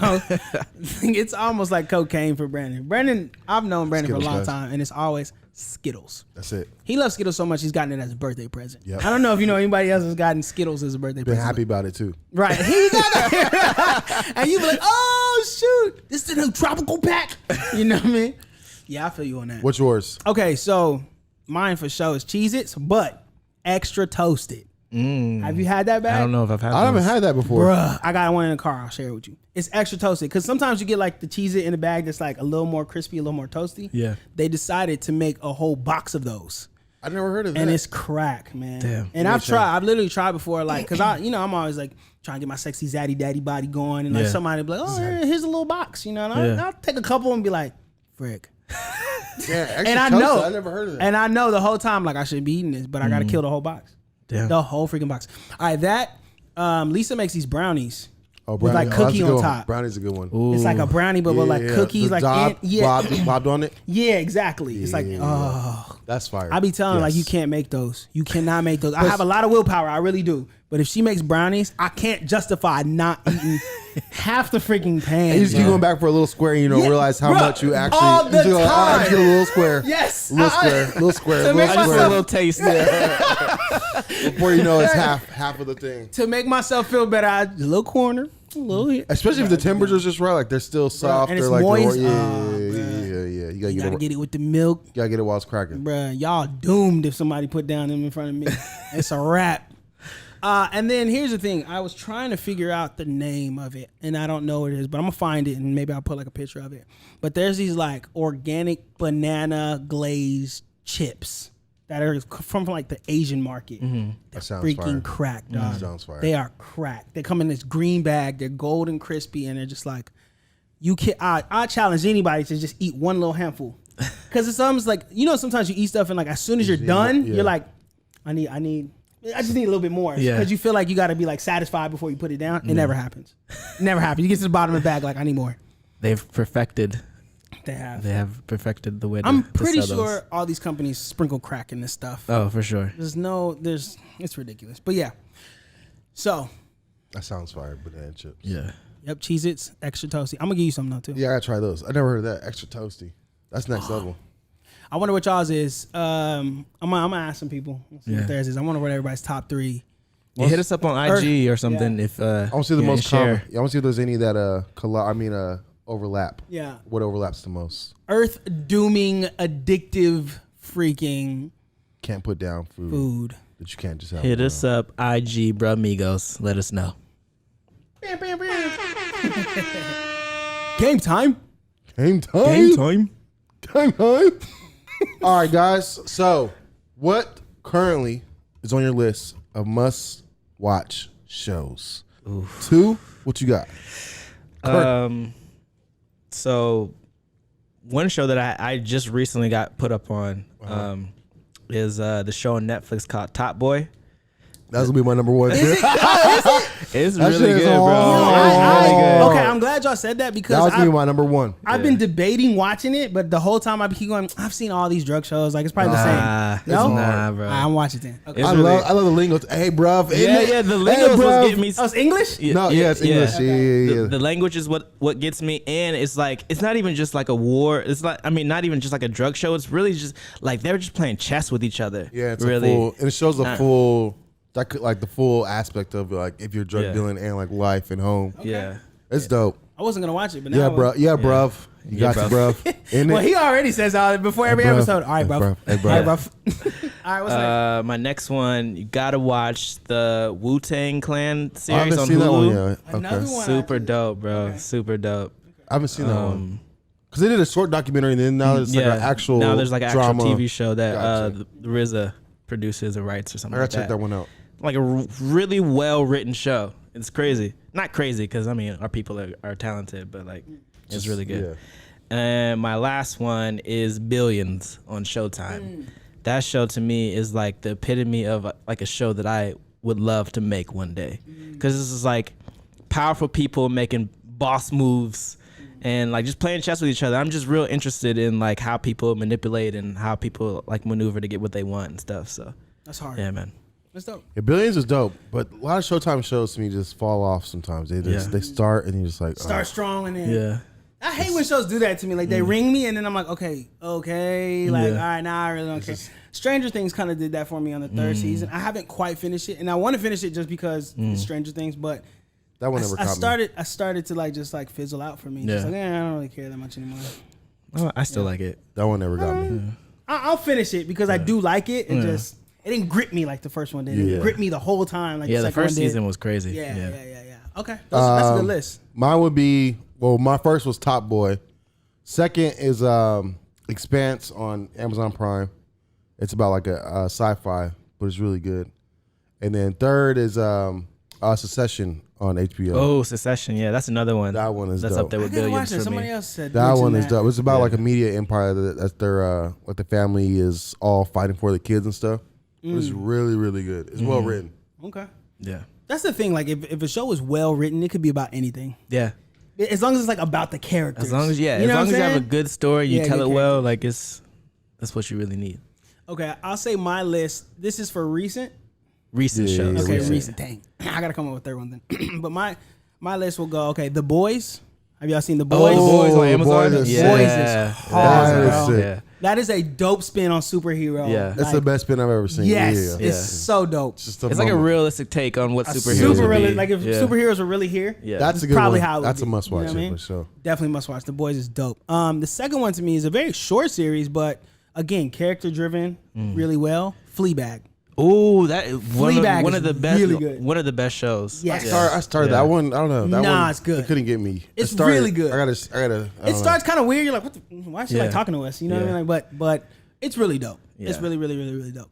It's almost like cocaine for Brandon. I've known Brandon for a Skittles, long guys. time, and it's always Skittles. That's it. He loves Skittles so much he's gotten it as a birthday present. Yep. I don't know if you know anybody else has gotten Skittles as a birthday Been present. happy about it too. Right. He got that. And you be like, oh, shoot. This is the new tropical pack. You know what I mean? Yeah, I feel you on that. What's yours? Okay, so mine for sure is Cheez-Its, but extra toasted. Have you had that bag? I don't know if I've had I haven't those. had that before. Bruh, I got one in the car. I'll share it with you. It's extra toasted because sometimes you get like the Cheez-It in a bag that's like a little more crispy, a little more toasty. Yeah. They decided to make a whole box of those. I never heard of that. And it's crack, man. Damn. And I've literally tried before, like, cause I'm always like trying to get my sexy zaddy daddy body going, and like Yeah. somebody be like, oh, here's a little box, you know, and I'll take a couple and be like, frick. yeah, extra And I toasted. know, I never heard of that. and I know the whole time, like I should be eating this, but I gotta kill the whole box, Damn. the whole freaking box. All right, that Lisa makes these brownies. Oh, with, like, that's a cookie good on one. top. Brownie's a good one. Ooh. It's like a brownie, but with like Yeah, cookies, the like dot, bobbed on it. yeah, exactly. It's like, Yeah. oh, That's fire. I be telling her, like, Yes. you can't make those. You cannot make those. I have a lot of willpower, I really do. But if she makes brownies, I can't justify not eating half the freaking pan. And you just keep bro. going back for a little square, and you don't Yeah, realize how bro, much you actually. all the you just go, I just time. get a little square. Yes, little square, little square, To little make I just square. a little taste. Before you know, it's half of the thing. To make myself feel better, a little corner, a little here. Especially if the temperature's just right, like they're still soft. and They're it's like moist. yeah, Oh, yeah. You gotta You get gotta it. get it with the milk. You gotta get it while it's cracking. Bruh, y'all doomed if somebody put down them in front of me. It's a wrap. And then here's the thing. I was trying to figure out the name of it, and I don't know what it is, but I'm going to find it, and maybe I'll put like a picture of it. But there's these like organic banana glazed chips that are from like the Asian market. That sounds Freaking fire. crack, dog. Sounds fire. They are crack. They come in this green bag. They're golden crispy, and they're just like, you can. I challenge anybody to just eat one little handful, because it's almost like, you know, sometimes you eat stuff and like as soon as you're done, yeah. you're like, I just need a little bit more, Yeah. because you feel like you got to be like satisfied before you put it down. It never happens. It never happens. You get to the bottom of the bag like, I need more. they've perfected. They have. They have perfected the way. I'm to pretty sell sure those. all these companies sprinkle crack in this stuff. Oh, for sure. It's ridiculous. But yeah. So, That sounds fire, banana chips. Yeah. yep, Cheez-Its, extra toasty. I'm gonna give you some though too. Yeah, I gotta try those. I never heard of that. Extra toasty. That's next level. I wonder what y'all's is. I'm gonna ask some people. Let's see what theirs is. I wonder what everybody's top 3. You hit us up on IG or something if I want to see the you most share. common. I want to see if there's any that overlap. Yeah. What overlaps the most? Earth dooming, addictive, freaking Can't put down food food. that you can't just have. Hit around. us up, IG, bro, amigos. Let us know. Game time. Game time. time. Game time. All right, guys. So, what currently is on your list of must-watch shows? 2. What you got? So one show that I just recently got put up on is the show on Netflix called Top Boy. That's gonna be my number 1. It's That really shit is good, bro. hard. It's really good. Okay, I'm glad y'all said that That because was gonna be my number 1. I've been debating watching it, but the whole time I keep going, I've seen all these drug shows. Like, it's probably the same. No? Nah, bro. I'm watching it. Okay. It's I really- love the lingo. Hey, bruv. Yeah, the lingo was getting me. Oh, it's English? No, yeah, it's English. Yeah. The language is what gets me, and it's like it's not even just like a war. It's like not even just like a drug show. It's really just like they're just playing chess with each other. Yeah, it's really. a full, and it shows the full, like the full aspect of like if you're drug dealing and like life and home. Yeah. It's dope. I wasn't going to watch it, but now Yeah, I will. bro. Yeah, bruv. You Yeah, got you, bruv. In Well, it. he already says before every Hey, bruv. episode. All right, Hey, bro. bruv. Hey, All bruv. right, bro. All right, what's next? My next one, you gotta watch the Wu-Tang Clan I series haven't on seen that one Hulu. yet. Another Okay. one. Super dope, bro. Super dope. I haven't seen that one. Because they did a short documentary and then now there's like an actual Now there's like an drama. actual TV show that Gotcha. the RZA produces or writes or something I like gotta check that one out. Like a really well written show. It's crazy. Not crazy because I mean our people are talented, but like it's really good. Yeah. And my last one is Billions on Showtime. That show to me is like the epitome of like a show that I would love to make one day. Because this is like powerful people making boss moves and like just playing chess with each other. I'm just real interested in like how people manipulate and how people like maneuver to get what they want and stuff. So That's hard. yeah, man. That's dope. Yeah, Billions is dope, but a lot of Showtime shows to me just fall off sometimes. They just they start and you're just like Start strong and then. Yeah. I hate when shows do that to me. Like, they ring me and then I'm like, okay. Like, all right, now I really don't care. Stranger Things kind of did that for me on the 3rd season. I haven't quite finished it, and I want to finish it just because it's Stranger Things, but that one never I caught me. started to like just like fizzle out for me. Yeah. Just like, I don't really care that much anymore. Oh, I still like it. That one never got me. I'll finish it because I do like it, and just it didn't grip me like the first one did. It Yeah. gripped me the whole time. Like Yeah, the second one first did. season was crazy. Yeah. Okay, that's a good list. Mine would be my first was Top Boy. Second is Expanse on Amazon Prime. It's about like a sci-fi, but it's really good. And then third is Succession on HBO. Oh, Succession. Yeah, that's another one. That one is that's dope. up there with I gotta watch Billions it. for Somebody me. else said That mentioned one is that. dope. It's about like a media empire that's their like the family is all fighting for the kids and stuff. It's really, really good. It's well written. Okay, Yeah. that's the thing. Like, if a show is well written, it could be about anything. Yeah. As long as it's like about the characters. As long as You as know long what as you I'm have a saying? good story, you Yeah, tell good it well, like that's what you really need. Okay, I'll say my list. This is for recent. Recent Yeah, shows. yeah, Okay, recent. recent. Dang, I gotta come up with a third one then. But my list will go. Okay, The Boys. Have y'all seen The Boys? The Boys on The Amazon. Boys is yeah. Boys is That hard, is bro. sick. Yeah. That is a dope spin on superhero. Yeah. That's the best spin I've ever seen. Yes, Yeah. it's so dope. Just It's like a moment. realistic take on what superheroes Super would really be. like if superheroes were really here. Yeah. That's a good probably one. how it would That's a be. must You know watch what I mean? for sure. Definitely must watch. The Boys is dope. The second one to me is a very short series, but again, character driven, really well. Fleabag. Ooh, that Fleabag one is of the best. really good. One of the best shows. Yes. I started Yeah. that one. I don't know. That Nah, one, it's good. It couldn't get me. It's It started- really good. I gotta. It starts kind of weird. You're like, what? Why is she like Yeah. talking to us? You know what I Yeah. mean? Like, but it's really dope. It's Yeah. really, really, really, really dope.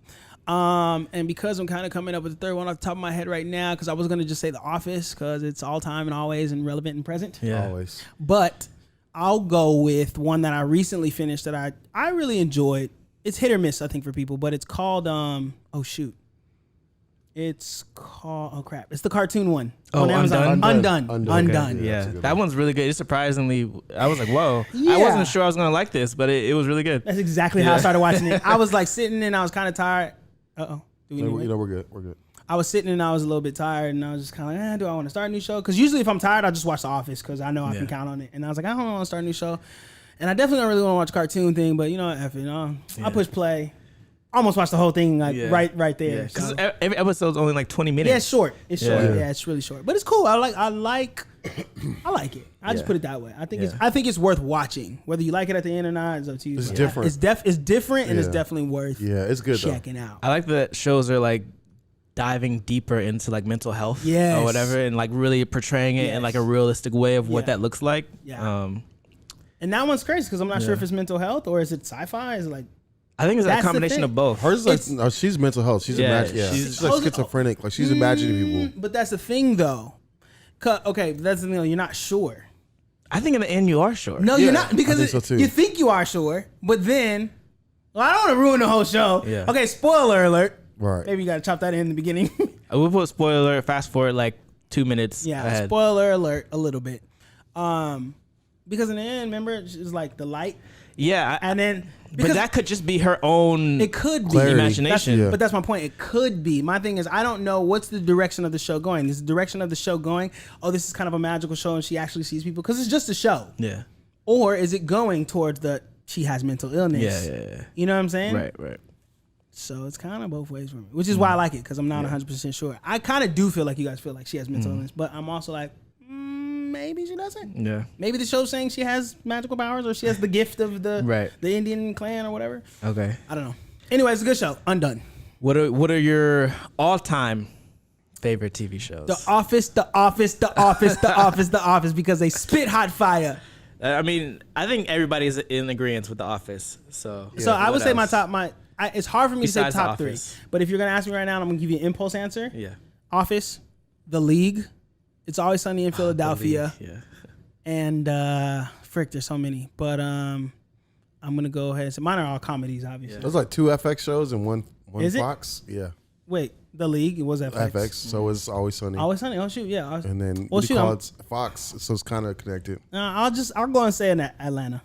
And because I'm kind of coming up with the third one off the top of my head right now, because I was gonna just say The Office because it's all time and always and relevant and present. Yeah. Always. But I'll go with one that I recently finished that I really enjoyed. It's hit or miss, I think, for people, but it's called oh shoot. It's called, oh crap, it's the cartoon one. Oh, on Amazon. Undone. Undone. Okay, Yeah, that's a good that one. one's really good. It surprisingly, I was like, whoa. Yeah. I wasn't sure I was gonna like this, but it was really good. That's exactly how I started watching it. I was like sitting and I was kind of tired. Do we need to wait? We're good. We're good. I was sitting and I was a little bit tired and I was just kind of like, do I want to start a new show? Because usually if I'm tired, I just watch The Office because I know I can count on it. And I was like, I don't want to start a new show. And I definitely don't really want to watch a cartoon thing, but you know, F it. I push play. Almost watched the whole thing like right there. Because So. every episode's only like 20 minutes. Yeah, it's short. It's short. Yeah. Yeah, it's really short. But it's cool. I like it. I just put it that way. I think it's worth watching. Whether you like it at the end or not, it's up to you. It's But different. It's different and it's Yeah. definitely worth Yeah, it's good though. checking out. I like that shows are like diving deeper into like mental health Yes. or whatever, and like really portraying it in like a realistic way of what Yeah. that looks like. Yeah. And that one's crazy because I'm not sure Yeah. if it's mental health or is it sci-fi? Is it like I think it's a That's the combination thing. of both. Hers is like, no, she's mental health. She's she's like schizophrenic. Like she's imagining people. But that's the thing though. Okay, but that's the thing. You're not sure. I think in the end you are sure. No, Yeah, you're not I because think so too. you think you are sure, but then well, I don't want to ruin the whole show. Yeah. Okay, spoiler alert. Right. Maybe you got to chop that in the beginning. I will put spoiler. Fast forward like 2 minutes. Yeah, ahead. spoiler alert a little bit. Because in the end, remember, it's like the light, Yeah, and then but because that could just be her own. it could be Clarity. Imagination. That's- But that's my point. It could be. My thing is, I don't know what's the direction of the show going. Is the direction of the show going? Oh, this is kind of a magical show, and she actually sees people because it's just a show. Yeah. Or is it going towards the she has mental illness? Yeah. You know what I'm saying? Right. So it's kind of both ways for me, which is why I like it because I'm not 100% sure. I kind of do feel like you guys feel like she has mental illness, but I'm also like, maybe she doesn't. Yeah. Maybe the show's saying she has magical powers or she has the gift of the the Indian clan or whatever. Okay. I don't know. Anyway, it's a good show. Undone. What are your all-time favorite TV shows? The Office, The Office, The Office, The Office, The Office, because they spit hot fire. I mean, I think everybody's in agreement with The Office. So I would what say my else? top, it's hard for me Besides to say The top three. Office. But if you're going to ask me right now, I'm going to give you an impulse answer. Yeah. Office, The League, It's Always Sunny in Philadelphia, Yeah. and there's so many. But I'm going to go ahead and say mine are all comedies, obviously. There's like 2 FX shows and one Is it? Fox. Yeah. Wait, The League, it was FX. FX. So it's Always Sunny. Always Sunny. Oh shoot, yeah. And then Well, what do shoot, you call I'm- it? Fox. So it's kind of connected. I'll go and say in Atlanta.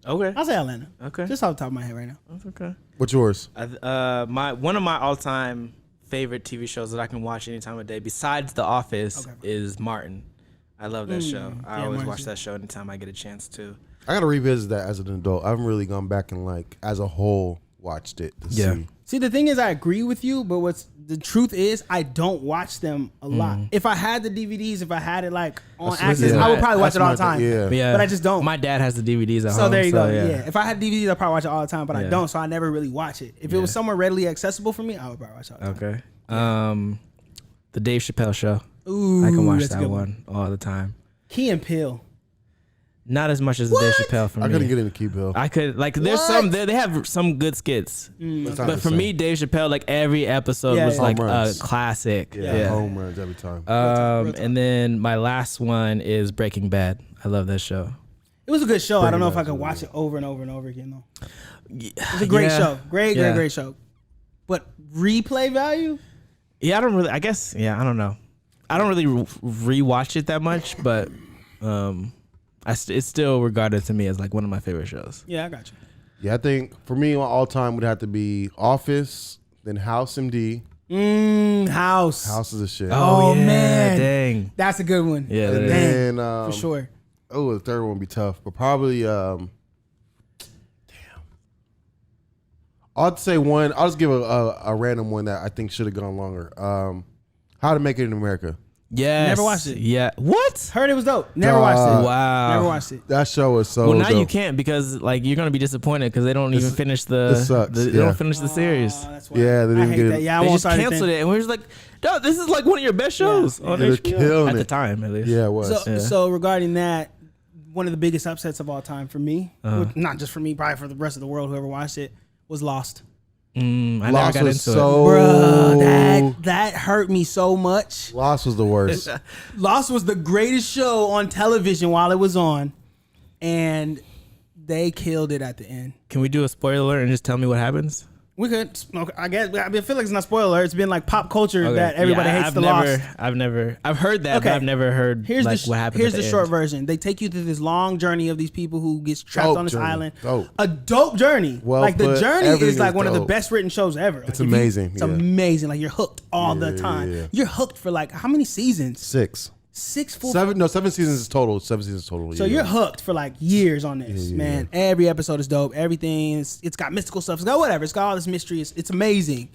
Okay. I'll say Atlanta. Okay. Just off the top of my head right now. That's okay. What's yours? One of my all-time favorite TV shows that I can watch any time of day, besides The Office, is Martin. I love that show. I always Martin's watch good. that show anytime I get a chance to. I gotta revisit that as an adult. I haven't really gone back and like as a whole watched it to see. See, the thing is, I agree with you, but what's the truth is, I don't watch them a lot. If I had the DVDs, if I had it like on access, yeah. I would probably watch That's it all my the time. thing, yeah. But yeah, But I just don't. My dad has the DVDs at home. So there you go. Yeah. Yeah. If I had DVDs, I'd probably watch it all the time, but I Yeah. don't. So I never really watch it. If it was somewhere readily accessible for me, I would probably watch it all the time. Okay. The Dave Chappelle Show. Ooh, I can watch that's a that good one all the time. Key and Peele. Not as much as the Dave Chappelle for I me. couldn't get into Key Bill. I could like. There's some. They have some good skits, but for me, Dave Chappelle, like every episode Yeah, was yeah. like Home a runs. classic. yeah, home runs every time. And then my last one is Breaking Bad. I love that show. It was a good show. I don't know if I Bad's could really watch it over and over and over again though. It's a great Yeah. show. Great Yeah. show. But replay value? Yeah, I don't really. I guess. Yeah, I don't know. I don't really rewatch it that much, but it's still regarded to me as like one of my favorite shows. Yeah, I got you. Yeah, I think for me, all time would have to be Office, then House MD. House. House is a shit. Oh, yeah, man. dang. That's a good one. Yeah, and that is. then For sure. Oh, the third one would be tough, but probably I'd say one. I'll just give a random one that I think should have gone longer. How to Make It in America. Yes. Never watched it. Yeah. What? Heard it was dope. Never watched it. Wow. Never watched it. That show was so. Well, now you dope. can't because like you're gonna be disappointed because they don't even finish the. it sucks, They yeah. don't finish the series. Oh, that's why. Yeah, they I didn't hate get it. that. Yeah, I They won't just start canceled anything. it, and we're just like, "Dog, this is like one of your best shows on They're HBO killing at the it. time, at least." Yeah, it was. So regarding that, one of the biggest upsets of all time for me, not just for me, probably for the rest of the world, whoever watched it, was Lost. I never Lost got was into so. Bruh, that hurt me so much. Lost was the worst. Lost was the greatest show on television while it was on, and they killed it at the end. it. Can we do a spoiler alert and just tell me what happens? We could. Okay, I guess. I feel like it's not spoiler. It's been like pop culture Okay. that everybody hates the Lost. I've heard that, but I've never heard what happened. Here's at the the short end. version. They take you through this long journey of these people who gets trapped Dope on this journey. island. Dope. A dope journey. Well like the put. journey Everything is like is one of the dope. best written shows ever. Like, amazing. It's Yeah. amazing. Like you're hooked all the time. yeah. You're hooked for like how many seasons? 6. 6 full. 7 seasons total. 7 seasons total. So you're hooked for like years on this, Yeah, man. Every episode is dope. Everything it's got mystical stuff. It's got whatever. It's got all this mystery. It's amazing.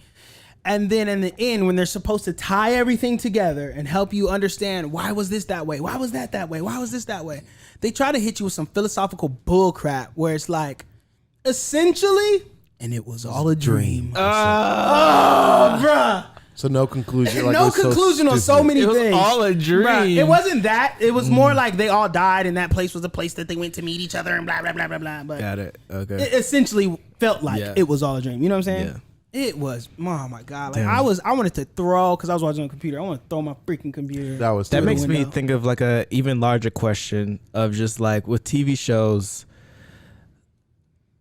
And then in the end, when they're supposed to tie everything together and help you understand why was this that way, why was that way, why was this that way, they try to hit you with some philosophical bull crap where it's like, essentially, and it was all a dream. Bruh. So no conclusion. Like, No it was conclusion on so stupid. many It was things. all a dream. Bruh, it wasn't that. It was more like they all died and that place was the place that they went to meet each other and blah, blah, blah, blah, blah. But Got it. Okay. it essentially felt like Yeah. it was all a dream. You know what I'm saying? Yeah. It was, oh my God. Like Damn. I wanted to throw, because I was watching on the computer, I want to throw my freaking computer. That was That terrible. makes me window. think of like a even larger question of just like with TV shows,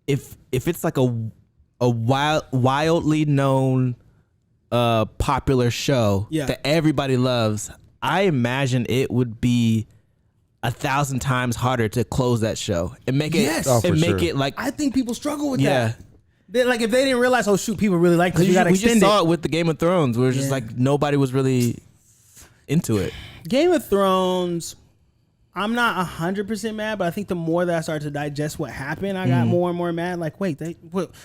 if it's like a wildly known popular show Yeah. that everybody loves, I imagine it would be 1,000 times harder to close that show and make it Yes. Oh, for and make sure. it like I think people struggle with yeah. that. Like if they didn't realize, oh shoot, people really like this, we got to We just extend saw it. it with the Game of Thrones where it's just Yeah. like nobody was really into it. Game of Thrones, I'm not 100% mad, but I think the more that I started to digest what happened, I got more and more mad. Like, wait,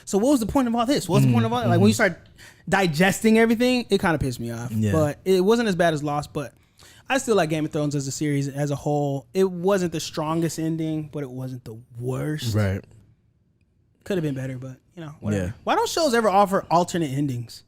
so what was the point of all this? What was the point of all that? Like when you start digesting everything, it kind of pissed me off. Yeah. But it wasn't as bad as Lost, but I still like Game of Thrones as a series as a whole. It wasn't the strongest ending, but it wasn't the worst. Right. Could have been better, but you know, whatever. Yeah. Why don't shows ever offer alternate endings?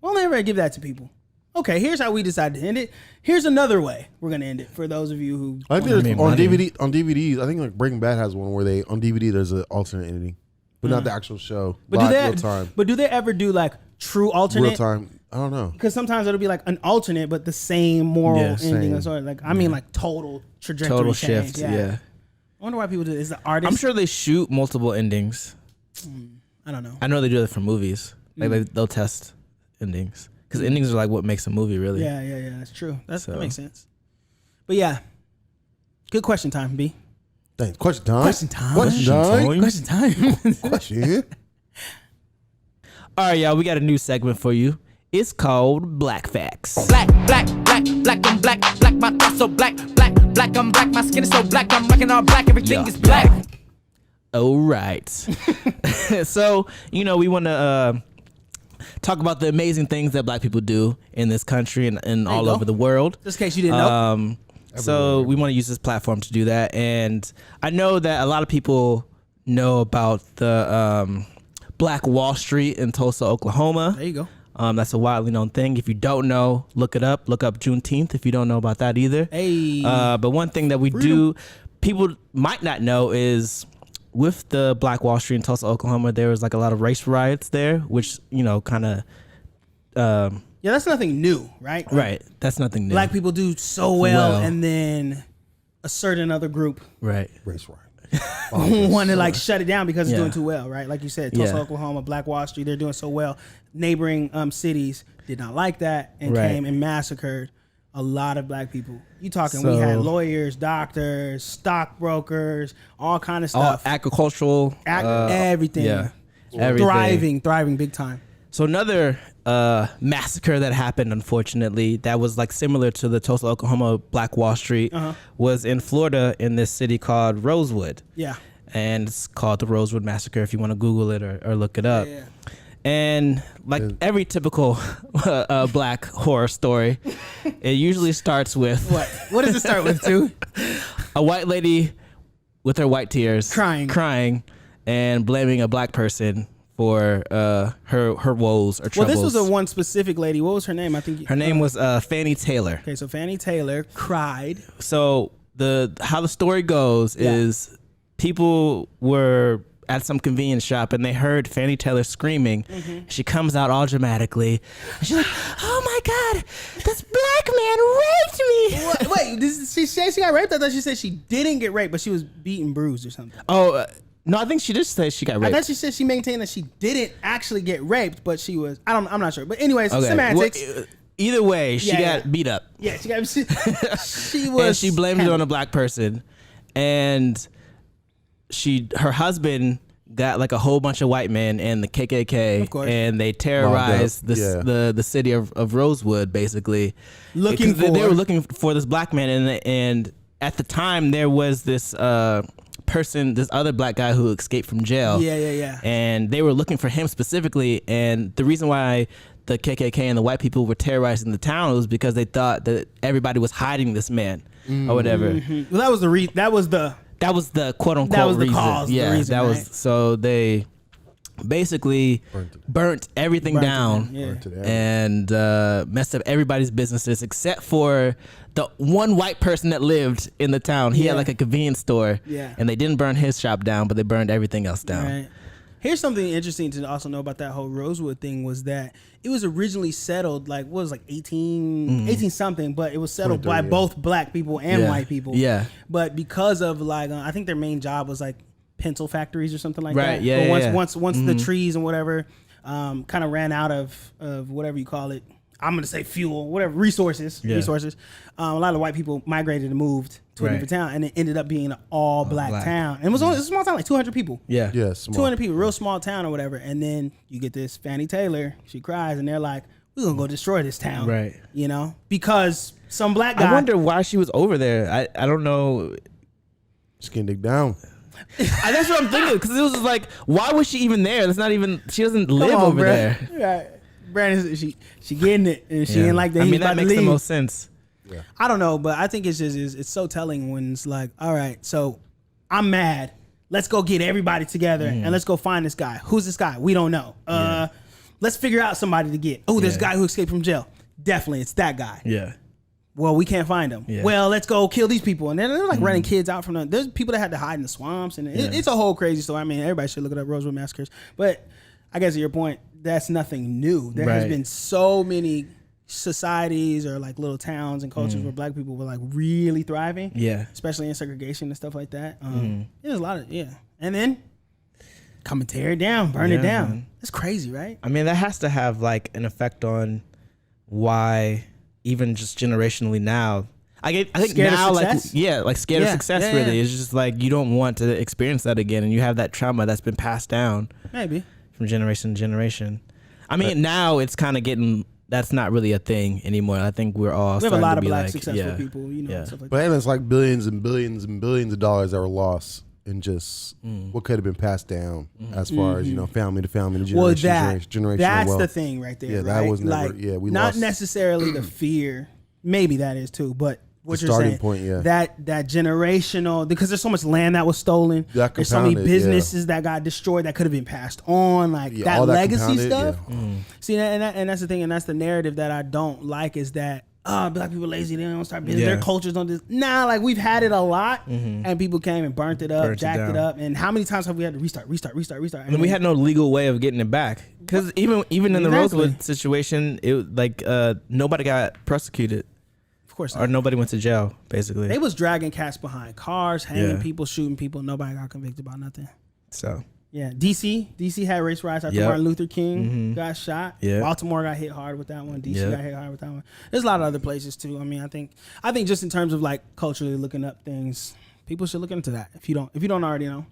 Why don't they ever give that to people? Okay, here's how we decided to end it. Here's another way we're gonna end it for those of you who. I think I there's mean, on money. DVDs. I think like Breaking Bad has one where they on DVD there's an alternate ending, but not the actual show. But Live, do they? real time? But do they ever do like true alternate? Real time. I don't know. Because sometimes it'll be like an alternate, but the same moral Yeah, ending. same. So like, I mean, like total trajectory Total change. shift. Yeah. I wonder why people do. Is the artist? I'm sure they shoot multiple endings. I don't know. I know they do that for movies. Like they'll test endings because endings are like what makes a movie, really. Yeah. That's true. That So. makes sense. But yeah, good question time, B. Thanks. Question time. Question time. Question time. Question time. Question. All right, y'all. We got a new segment for you. It's called Black Facts. Black, I'm black, my thoughts so black, I'm black, my skin is so black, I'm rocking all black, everything Yeah. is black. All right. So, we want to talk about the amazing things that Black people do in this country and all go. over the world. Just in case you didn't know. So we want to use this platform to do that. And I know that a lot of people know about the Black Wall Street in Tulsa, Oklahoma. There you go. That's a widely known thing. If you don't know, look it up. Look up Juneteenth if you don't know about that either. Hey. But one thing that we do, people might not know is with the Black Wall Street in Tulsa, Oklahoma, there was like a lot of race riots there, which, kind of... Yeah, that's nothing new, right? right. That's nothing new. Black people do so well, Well. and then a certain other group Right. Race right. want to like shut it down because it's Yeah. doing too well, right? Like you said, Tulsa, Yeah. Oklahoma, Black Wall Street, they're doing so well. Neighboring cities did not like that and Right. came and massacred a lot of Black people. You talking? We had So- lawyers, doctors, stockbrokers, all kind of All stuff. agricultural. Everything. Yeah. Everything. Thriving big time. So another massacre that happened, unfortunately, that was like similar to the Tulsa, Oklahoma Black Wall Street, was in Florida in this city called Rosewood. Yeah. And it's called the Rosewood Massacre if you want to Google it or look it up. Yeah. And like every typical Black horror story, it usually starts with What does it start with, too? a white lady with her white tears Crying. and blaming a Black person for her woes or troubles. Well, this was a one specific lady. What was her name? I think Her name was Fannie Taylor. Okay, so Fannie Taylor cried. So how the story goes is people were at some convenience shop and they heard Fannie Taylor screaming. She comes out all dramatically and she's like, "Oh my God, this Black man raped me!" Wait, she said she got raped? I thought she said she didn't get raped, but she was beaten, bruised, or something. Oh, No, I think she did say she got I raped. thought she said she maintained that she didn't actually get raped, but she was. I'm not sure. But anyways, Okay. semantics. Well, either way, she Yeah, got beat up. Yeah, she got. She was. And she blamed it on a black person. And her husband got like a whole bunch of white men and the KKK, Of course. and they terrorized Yeah. the city of Rosewood, basically. Looking Because they for- were looking for this black man, and at the time there was this person, this other black guy who escaped from jail. Yeah. And they were looking for him specifically, and the reason why the KKK and the white people were terrorizing the town was because they thought that everybody was hiding this man or whatever. Well, that was the That was the quote unquote That was the reason. cause, the Yeah, reason, that was right? so they basically burnt everything Burnt it down down, yeah. Burnt it down. and messed up everybody's businesses except for the one white person that lived in the town. He Yeah. had like a convenience store, Yeah. and they didn't burn his shop down, but they burned everything else down. Right. Here's something interesting to also know about that whole Rosewood thing was that it was originally settled like what was it, like 18 something, but it was settled 23, by yeah. both black people and Yeah. white people. Yeah. But because of like I think their main job was like pencil factories or something like Right, that. yeah, But yeah, once yeah. the trees and whatever kind of ran out of whatever you call it. I'm gonna say fuel, whatever resources. Yeah. A lot of white people migrated and moved to a Right. different town, and it ended up being an all black black. town. And it was only a small town, like 200 people. Yeah. Yeah, small. 200 people, real small town or whatever. And then you get this Fannie Taylor, she cries, and they're like, we're going to go destroy this town. Right. You know, because some black guy. I wonder why she was over there. I don't know. Just getting dig down. That's what I'm thinking, because it was just like, why was she even there? That's not even. She doesn't live on, over bruh. there. Right. Brandon, she getting it, and she Yeah. ain't like that. I He's mean, that about to makes the leave. most sense. I don't know, but I think it's just it's so telling when it's like, all right, so I'm mad. Let's go get everybody together and let's go find this guy. Who's this guy? We don't know. Let's figure out somebody to get. Oh, there's a Yeah. guy who escaped from jail. Definitely, it's that guy. Yeah. Well, we can't find him. Yeah. Well, let's go kill these people. And they're like running kids out from there's people that had to hide in the swamps, and it's a whole crazy story. I mean, everybody should look it up, Rosewood Massacres. But I guess to your point, that's nothing new. There has Right. been so many societies or like little towns and cultures where black people were like really thriving. Yeah. Especially in segregation and stuff like that. There's a lot of and then come and tear it down, burn it Yeah, down. man. It's crazy, right? I mean, that has to have like an effect on why even just generationally now. I think Scared of now, success? like scared of Yeah, success. yeah, Really, yeah. it's just like you don't want to experience that again, and you have that trauma that's been passed down Maybe. from generation to generation. I mean, now it's kind of getting. That's not really a thing anymore. I think we're all. We have a starting lot to of be black like, successful yeah, people, you know, yeah. and stuff like But then it's like billions and billions and billions of dollars that were lost in just what could have been passed down as far as, family to family to Well, generation, generational that's wealth. the thing right there. Yeah, right? that was never- like, yeah, we not lost. necessarily the fear. Maybe that is too, but what The you're starting saying, point, yeah. that generational, because there's so much land that was stolen. That There's so many compounded, yeah. businesses that got destroyed that could have been passed on, like Yeah, that all that legacy compounded, stuff. yeah. See, and that's the thing, and that's the narrative that I don't like is that. Black people lazy. They don't start business. Yeah. Their cultures don't. Nah, like we've had it a lot, and people came and burnt it up, Burnt it jacked it down. up. And how many times have we had to restart? And we had no legal way of getting it back, because even in the Exactly. Rosewood situation, it like nobody got prosecuted of course, or nobody went to jail. Basically, they was dragging cats behind cars, hanging Yeah. people, shooting people. Nobody got convicted about nothing. so Yeah, DC had race riots after Yep. Martin Luther King got shot. Yeah. Baltimore got hit hard with that one. DC Yep. got hit hard with that one. There's a lot of other places too. I mean, I think just in terms of like culturally looking up things, people should look into that if you don't already know.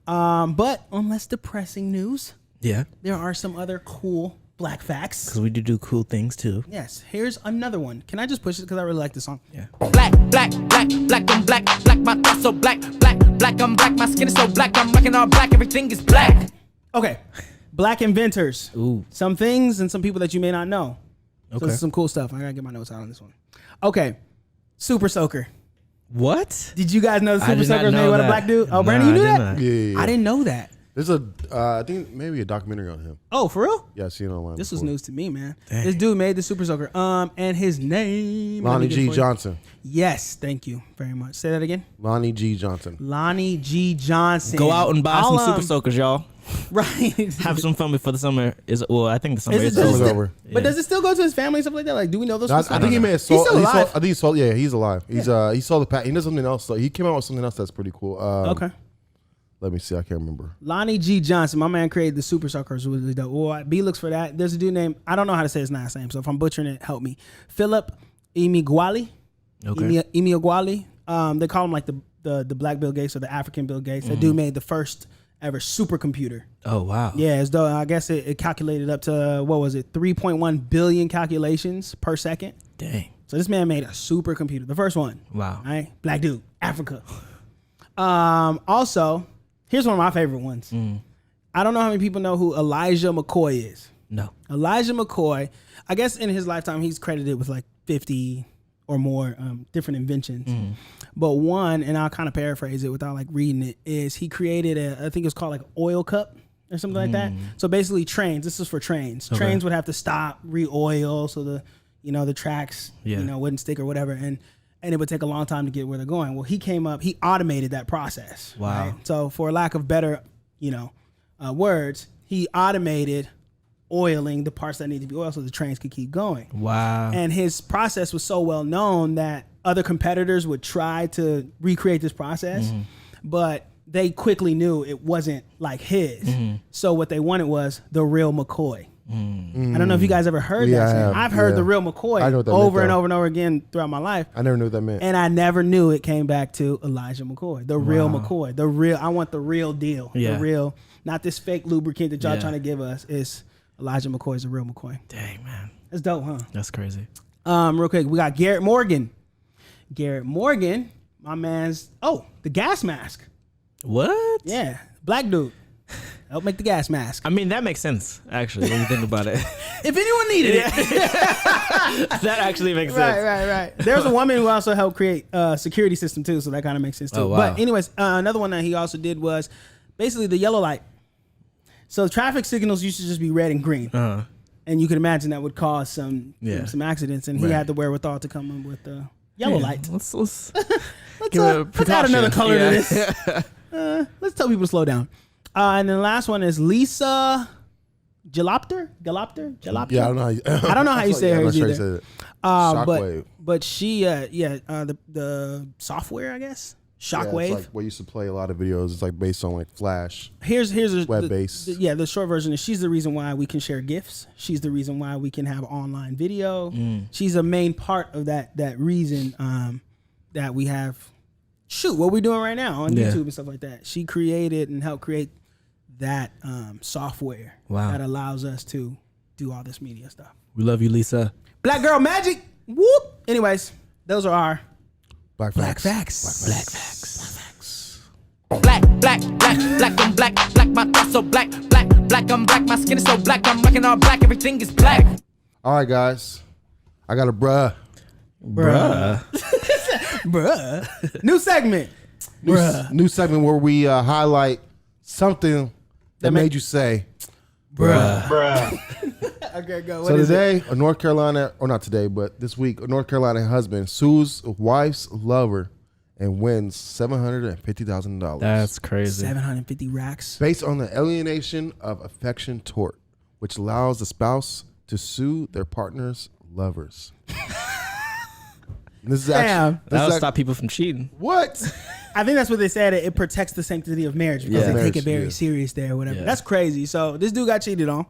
But on less depressing news, yeah, there are some other cool black facts. because we do cool things too. Yes, here's another one. Can I just push it because I really like this song? Yeah. Black, black, black, black, I'm black, black, my thoughts so black, black, black, I'm black, my skin is so black, I'm rocking all black, everything is black. Okay, black inventors. Ooh. Some things and some people that you may not know. So Okay. this is some cool stuff. I gotta get my notes out on this one. Okay, Super Soaker. What? Did you guys know the I Super did not Soaker was know made with a that. black dude? Oh, Nah, Brandon, you knew I that? did not. Yeah. I didn't know that. There's a, I think maybe a documentary on him. Oh, for real? Yeah, I seen it online. This was before. news to me, man. This dude made the Super Soaker. And his name. let me Lonnie get it G. for you. Johnson. Yes, thank you very much. Say that again. Lonnie G. Johnson. Lonnie G. Johnson. Go out and buy I'll, some Super Soakers, y'all. Right. Have some fun before the summer is. Well, I think the summer Is is it Summer's just, over. But does it still go to his family and stuff like that? Like, do we know those? I people? think he may have sold. He's still alive. I think he sold. Yeah, he's alive. He sold the patent. He does something else. So he came out with something else that's pretty cool. Okay. Let me see. I can't remember. Lonnie G. Johnson, my man, created the Super Suckers. Really dope. Well, B looks for that. There's a dude named, I don't know how to say his last name, so if I'm butchering it, help me. Philip Imiguali. Okay. Imiguali. They call him like the black Bill Gates or the African Bill Gates. That dude made the first ever supercomputer. Oh wow. Yeah, as though I guess it calculated up to, what was it, 3.1 billion calculations per second. Dang. So this man made a supercomputer, the first one. Wow. Right? Black dude, Africa. Also, here's one of my favorite ones. I don't know how many people know who Elijah McCoy is. No. Elijah McCoy, I guess in his lifetime, he's credited with like 50 or more different inventions. But one, and I'll kind of paraphrase it without like reading it, is he created I think it's called like oil cup or something like that. So basically trains, this is for trains. Okay. Trains would have to stop, re-oil so the tracks, wouldn't stick or whatever. And it would take a long time to get where they're going. Well, he automated that process. Wow. Right? So for lack of better, words, he automated oiling the parts that need to be oiled so the trains could keep going. Wow. And his process was so well known that other competitors would try to recreate this process, but they quickly knew it wasn't like his. So what they wanted was the real McCoy. I don't know if you guys ever heard that. I've heard the real McCoy over and over and over again throughout my life. I never knew what that meant. And I never knew it came back to Elijah McCoy, the real McCoy, I want the real deal, the real, not this fake lubricant that y'all trying to give us. It's Elijah McCoy's the real McCoy. Dang, man. That's dope, huh? That's crazy. Real quick, we got Garrett Morgan. Garrett Morgan, my man's, the gas mask. What? Yeah, black dude. Help make the gas mask. I mean, that makes sense, actually, when you think about it. If anyone needed it. That actually makes sense. Right. There's a woman who also helped create a security system too, so that kind of makes sense too. Oh, wow. But anyways, another one that he also did was basically the yellow light. So traffic signals used to just be red and green. Uh-huh. And you can imagine that would cause some accidents, and he had the wherewithal to come up with the yellow light. Let's Let's precaution. add another color to this. Let's tell people to slow down. And then the last one is Lisa Galopter. Yeah, I don't know. I don't know how you say I'm hers not sure you either. said it. Shockwave. But she, the software, I guess. Shockwave. Yeah, it's like what used to play a lot of videos. It's like based on like Flash. Here's web-based. The short version is she's the reason why we can share GIFs. She's the reason why we can have online video. She's a main part of that reason that we have what we're doing right now on YouTube and stuff like that. She created and helped create that software that allows us to do all this media stuff. We love you, Lisa. Black Girl Magic. Whoop. Anyways, those are our Black facts. Black facts. Black, I'm black, my thoughts so black, I'm black, my skin is so black, I'm rocking all black, everything is black. All right, guys. I got a bruh. new segment. New segment where we highlight something that made you say, bruh. Okay, go. So today, a North Carolina, or not today, but this week, a North Carolina husband sues wife's lover and wins $750,000. That's crazy. 750 racks. Based on the alienation of affection tort, which allows the spouse to sue their partner's lovers. This is Damn. That'll stop people from cheating. What? I think that's what they said. It protects the sanctity of marriage because they take it very serious there or whatever. Yeah. That's crazy. So this dude got cheated on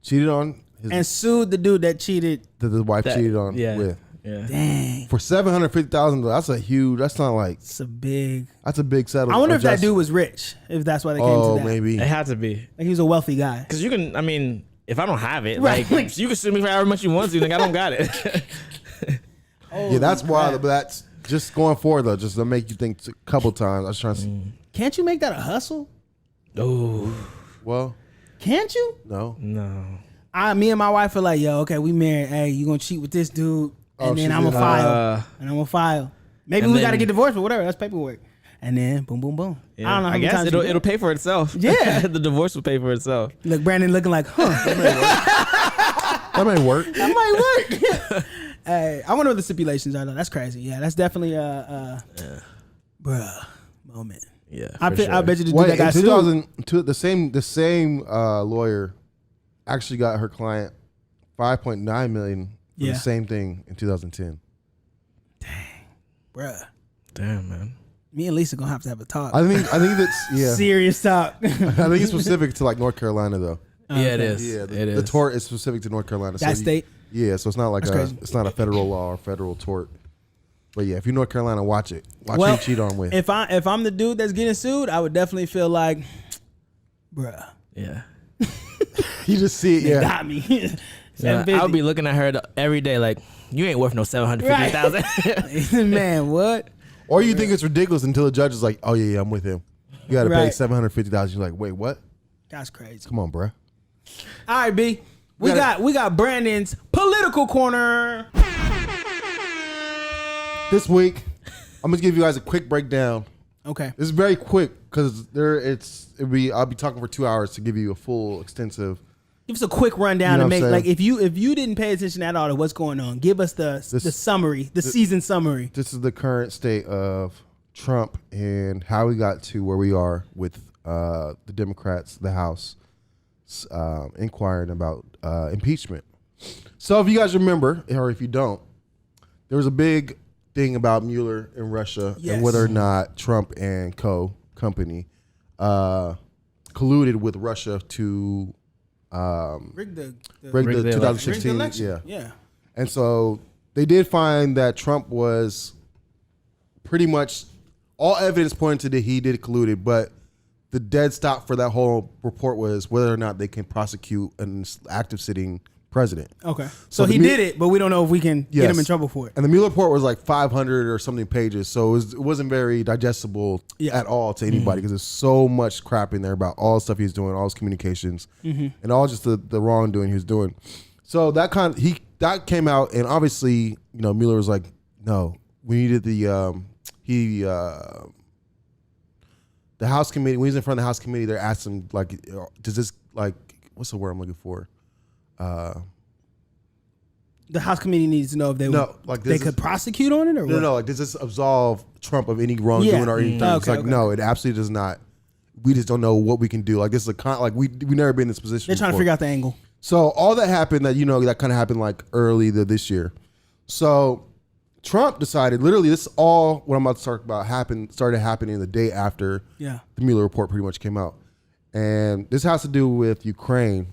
Cheated on his, and sued the dude that cheated. that the wife cheated on with. Yeah. Dang. For $750,000. That's a huge. That's not like. It's a big. That's a big settlement. I wonder if that dude was rich. If that's why they came to Oh, that. maybe. It had to be. Like he was a wealthy guy. Because you can, I mean, if I don't have it, Right. like, you can sue me for however much you want to, like, I don't got it. Yeah, that's why. But that's just going forward though. Just to make you think a couple times. I was trying to. Can't you make that a hustle? Oh. Well, Can't you? no. Me and my wife are like, yo, okay, we married. Hey, you gonna cheat with this dude, and then I'm gonna file, and I'm gonna file. Maybe and we gotta then- get divorced, but whatever. That's paperwork. And then boom, boom, boom. Yeah. I don't know. How I many guess times it'll pay for itself. Yeah. The divorce will pay for itself. Look, Brandon looking like, That may work. that might work. Hey, I wonder what the stipulations are though. That's crazy. Yeah, that's definitely bruh moment. Yeah. I for bet sure. you the dude Wait, that got in sued. 2002, the same lawyer actually got her client $5.9 million for Yeah. the same thing in 2010. Bruh. Damn, man. Me and Lisa gonna have to have a talk. I think that's Serious talk. I think it's specific to like North Carolina though. Yeah, it is. Yeah, it the is. tort is specific to North Carolina. That state? Yeah, so it's not like That's crazy. it's not a federal law or federal tort. But yeah, if you're North Carolina, watch it. Watch who Well, you cheat on with. If I'm the dude that's getting sued, I would definitely feel like, bruh, Yeah. You just see it. they Yeah, got me. Yeah, 750. I would be looking at her every day like, you ain't worth no 750,000. Man, what? or you think it's ridiculous until the judge is like, "Oh yeah, I'm with him. You got to pay Right. $750,000." You're like, "Wait, what? That's crazy. Come on, bruh." All right, B. We got Brandon's political corner. This week, I'm gonna give you guys a quick breakdown. Okay. This is very quick because I'll be talking for 2 hours to give you a full extensive. Give us a quick rundown You know and what I'm make saying? like if you didn't pay attention at all to what's going on, give us the summary, the season summary. This is the current state of Trump and how we got to where we are with the Democrats, the House, inquiring about impeachment. So if you guys remember, or if you don't, there was a big thing about Mueller in Russia Yes. and whether or not Trump and company colluded with Russia to Rig the rig Rig the the 2016 election. yeah. And so they did find that Trump was pretty much all evidence pointed to that he did colluded, but the dead stop for that whole report was whether or not they can prosecute an active sitting president. Okay. So So he the did it, but we don't know if we can get Yes. him in trouble for it. And the Mueller report was like 500 or something pages, so it wasn't very digestible Yeah. at all to anybody because there's so much crap in there about all the stuff he's doing, all his communications, and all just the wrongdoing he was doing. So that came out, and obviously, Mueller was like, no, we needed the House committee. When he's in front of the House committee, they're asking him like, does this like what's the word I'm looking for? The House committee needs to know if they they could prosecute on it or what? No, like does this absolve Trump of any wrongdoing or anything? It's Okay, like okay. no, it absolutely does not. We just don't know what we can do. Like this is we never been in this position. They're trying to before. figure out the angle. So all that happened that that kind of happened like early this year. So Trump decided literally this is all what I'm about to talk about started happening the day after Yeah. the Mueller report pretty much came out, and this has to do with Ukraine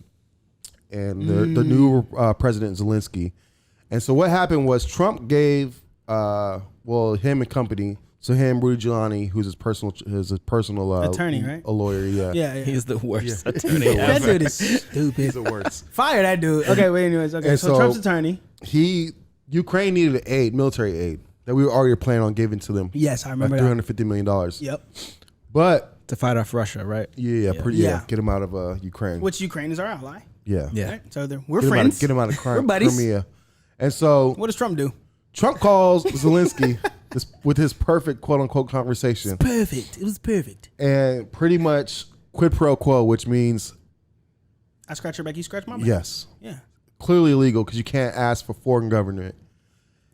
and the new President Zelensky. And so what happened was Trump gave him and company. So him, Rudy Giuliani, who's his personal Attorney, right? A lawyer, yeah. Yeah. He's the worst attorney That ever. dude is stupid. He's the worst. Fire that dude. Okay, wait, anyways. Okay, And so so- Trump's attorney. Ukraine needed military aid that we were already planning on giving to them. Yes, I Like remember that. $350 million. Yep. But To fight off Russia, right? Yeah. get him out of Ukraine. Which Ukraine is our ally. Yeah. Yeah. Right? So we're Get friends. Get him out of We're buddies. Crimea. And so What does Trump do? Trump calls Zelensky with his perfect quote unquote conversation Perfect. It was perfect. and pretty much quid pro quo, which means I scratch your back, you scratch my back. yes, Yeah. clearly illegal because you can't ask for foreign government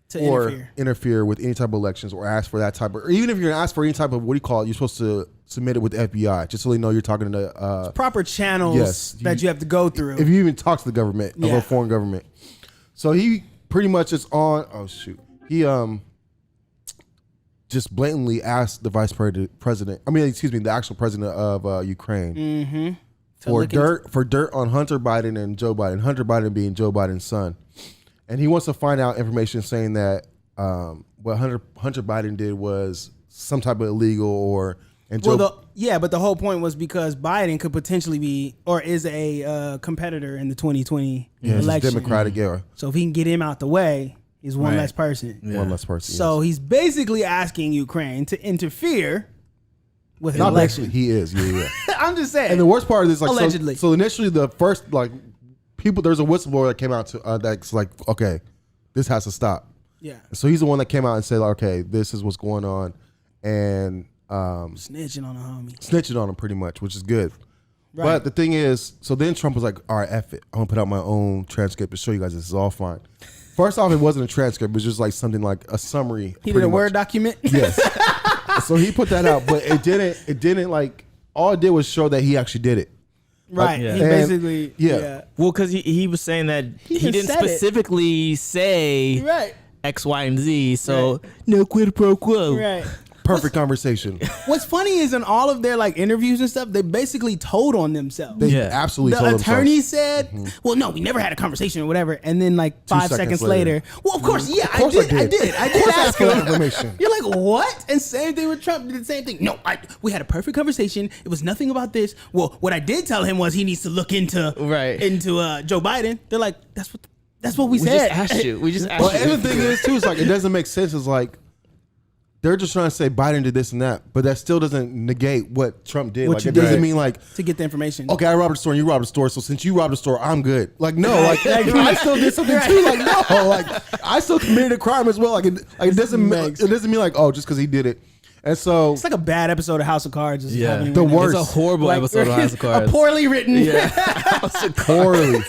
To or interfere. with any type of elections or ask for that type of, or even if you're gonna ask for any type of what do you call it, you're supposed to submit it with the FBI just so they know you're talking to Proper channels Yes, that you have to go through. if you even talk to the government of Yeah. a foreign government. So he pretty much is on. Oh shoot, he just blatantly asked the the actual president of Ukraine for dirt on Hunter Biden and Joe Biden. Hunter Biden being Joe Biden's son, and he wants to find out information saying that what Hunter Biden did was some type of illegal but the whole point was because Biden could potentially be or is a competitor in the 2020 it's a election. Democratic era. So if he can get him out the way, he's one Right. less person. One less person. So he's basically asking Ukraine to interfere with an not election. basically, he is. Yeah. I'm just saying. And the worst part of this, like, Allegedly. So initially, the first there's a whistleblower that came out to that's like, okay, this has to stop. yeah, So he's the one that came out and said, okay, this is what's going on, and snitching on a homie. snitching on him pretty much, which is good. Right. But the thing is, so then Trump was like, all right, F it. I'm gonna put out my own transcript to show you guys this is all fine. First off, it wasn't a transcript; it was just like something like a summary. He did pretty a much. Word document. Yes. So he put that out, but it didn't like all it did was show that he actually did it. Right. Yeah. He And- basically. yeah. Yeah. Well, because he was saying that he just didn't said it. specifically say Right. X, Y, and Z. So no quid pro quo. Right. perfect conversation. What's funny is in all of their like interviews and stuff, they basically told on themselves. They Yeah. absolutely The told attorney themselves. said, "Well, no, we never had a conversation or whatever." And then like 5 seconds seconds later, later. well, of course, yeah, Of course I did Of course I ask asked for that him. information. You're like, what? And same thing with Trump. Did the same thing. No, we had a perfect conversation. It was nothing about this. Well, what I did tell him was he needs to look into Joe Biden. They're like, that's what we We said. just asked you. We just asked Well, you. and the thing is too, it's like it doesn't make sense. It's like they're just trying to say Biden did this and that, but that still doesn't negate what Trump did. What Like you it doesn't did. mean like, to get the information. okay, I robbed a store and you robbed a store, so since you robbed a store, I'm good. Like no, like I still did something too. Like no, like I still committed a crime as well. Like it doesn't mean like oh just because he did it. And so It's like a bad episode of House of Cards. Just happening the right now. worst. It's a horrible Like, episode of House of Cards. A poorly written. poorly.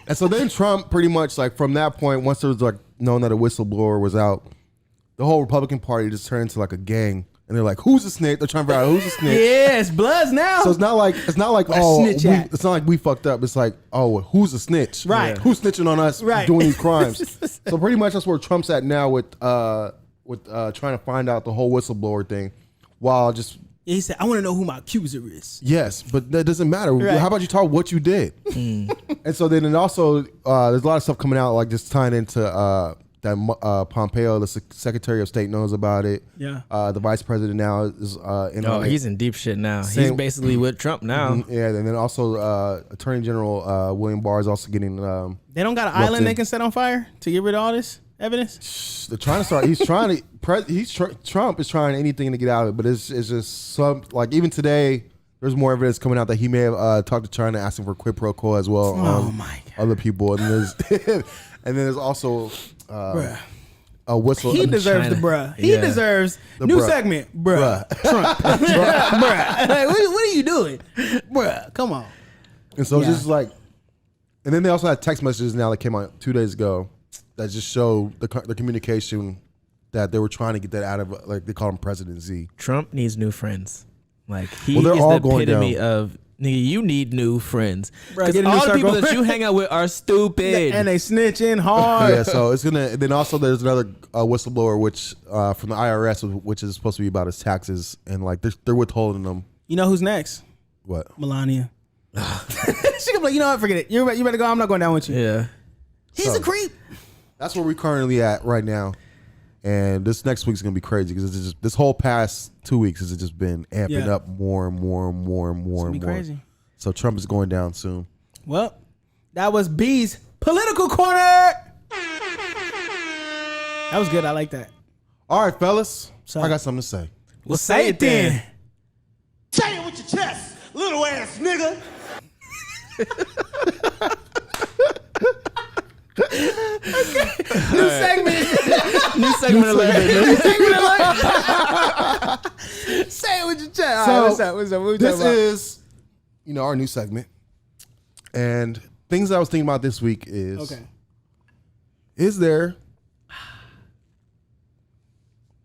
And so then Trump pretty much like from that point, once there was like known that a whistleblower was out, the whole Republican Party just turned into like a gang. And they're like, "Who's a snitch?" They're trying to figure out who's a snitch. Yeah, it's Bloods now. So it's not like Where oh snitch at? it's not like we fucked up. It's like oh who's a snitch? Right. Yeah. Who's snitching on us Right. doing these crimes? So pretty much that's where Trump's at now with trying to find out the whole whistleblower thing, while just He said, "I want to know who my accuser is." yes, but that doesn't matter. Right. How about you talk what you did? And so then and also there's a lot of stuff coming out like just tying into that Pompeo, the Secretary of State, knows about it. Yeah. The Vice President now is in Oh, on it. he's in deep shit now. He's Same- basically with Trump now. Yeah, and then also Attorney General William Barr is also getting. They don't got an Roped island in. they can set on fire to get rid of all this evidence. They're trying to start. He's trying to. Trump is trying anything to get out of it, but it's just some like even today. There's more evidence coming out that he may have talked to China asking for quid pro quo as well on my God. other people, and there's and then there's also Bruh. a whistle. He deserves China. the bruh. He Yeah. deserves The new bruh. segment, bruh. Trump, bruh. Like, what are you doing, bruh? Come on. And so Yeah. just like, and then they also had text messages now that came out 2 days ago that just show the communication that they were trying to get that out of, like they call him President Z. Trump needs new friends. Like he Well, they're is all the going epitome down. of nigga. You need new friends Bruh, because get a new all the people circle. that you hang out with are stupid. And they snitching hard. Yeah, so it's gonna. Then also there's another whistleblower, which from the IRS, which is supposed to be about his taxes, and like they're withholding them. You know who's next? What? Melania. She gonna be like, you know what? Forget it. You better go. I'm not going down with you. yeah, He's a creep. That's where we're currently at right now. And this next week's gonna be crazy because it's just this whole past 2 weeks has just been amping Yeah. up more and more and more and more It's and gonna more. be crazy. So Trump is going down soon. Well, that was B's political corner. That was good. I like that. All right, fellas, So- I got something to say. Well, say it then. Say it with your chest, little ass nigga. New segment. new segment alert. Say it with your chest. All So, right, what's up? What we This talking about? is, our new segment. And things I was thinking about this week is, Okay.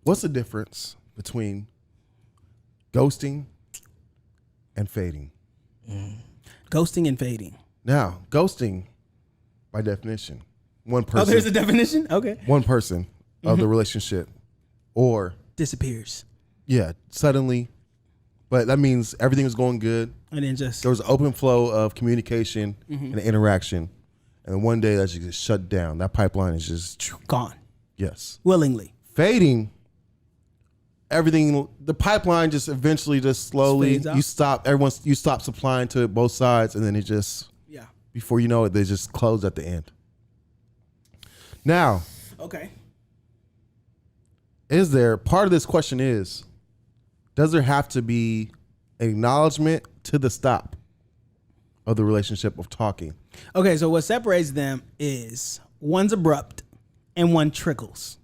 what's the difference between ghosting and fading? Ghosting and fading. Now, ghosting, by definition, one Oh, there's a person, definition? Okay. one person of the relationship, or Disappears. suddenly, but that means everything was going good. And then just There was an open flow of communication and interaction, and then one day that just shut down. That pipeline is just gone. yes. Willingly. Fading, everything, the pipeline just eventually just slowly fades out. you stop supplying to both sides, and then it just Yeah. before you know it, they just close at the end. Now, Okay. is there part of this question is, does there have to be an acknowledgement to the stop of the relationship of talking? Okay, so what separates them is one's abrupt and one trickles.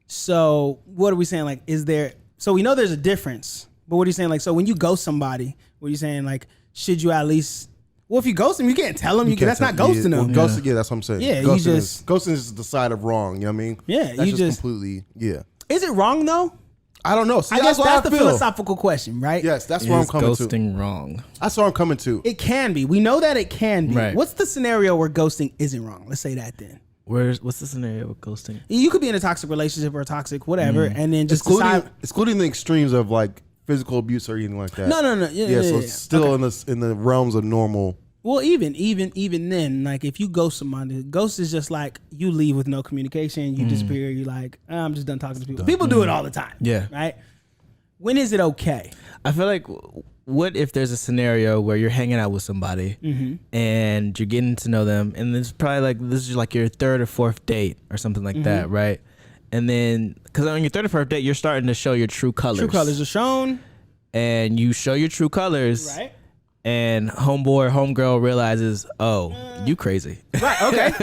So what are we saying? Like, is there? So we know there's a difference, but what are you saying? Like, so when you ghost somebody, what are you saying? Like, should you at least? Well, if you ghost them, you can't tell them. That's not ghosting Well, them. ghosting, yeah, that's what I'm saying. Yeah, you ghosting just- ghosting is the side of wrong. You know what I mean? Yeah, that's you just- completely. Yeah, Is it wrong though? I don't know. See, I guess what that's I the feel. philosophical question, right? Yes, that's where I'm Is coming to. ghosting wrong? That's where I'm coming to. It can be. We know that it can be. Right. What's the scenario where ghosting isn't wrong? Let's say that then. What's the scenario with ghosting? You could be in a toxic relationship or a toxic whatever, and then just excluding the extremes of like physical abuse or anything like that. No. So it's still in the realms of normal. Well, even then, like if you ghost somebody, ghost is just like you leave with no communication, you disappear. You like, I'm just done talking to people. People do it all the time. Yeah. Right. When is it okay? I feel like, what if there's a scenario where you're hanging out with somebody and you're getting to know them, and it's probably like this is like your third or fourth date or something like that, right? And then, because on your third or fourth date, you're starting to show your true colors. True colors are shown, and you show your true colors, right? And homeboy or homegirl realizes, oh, you crazy. Right.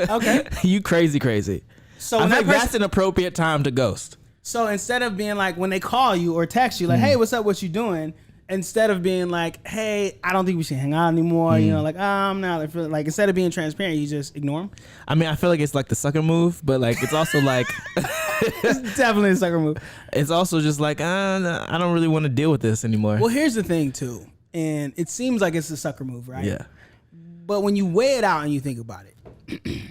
Okay. You crazy. So I think that's an appropriate time to ghost. So instead of being like when they call you or text you like, hey, what's up? What you doing? Instead of being like, hey, I don't think we should hang out anymore. You know, like, I'm not feeling like, instead of being transparent, you just ignore them. I mean, I feel like it's like the sucker move, but like it's also like It's definitely a sucker move. It's also just like, I don't really want to deal with this anymore. Well, here's the thing too, and it seems like it's a sucker move, right? Yeah. But when you weigh it out and you think about it,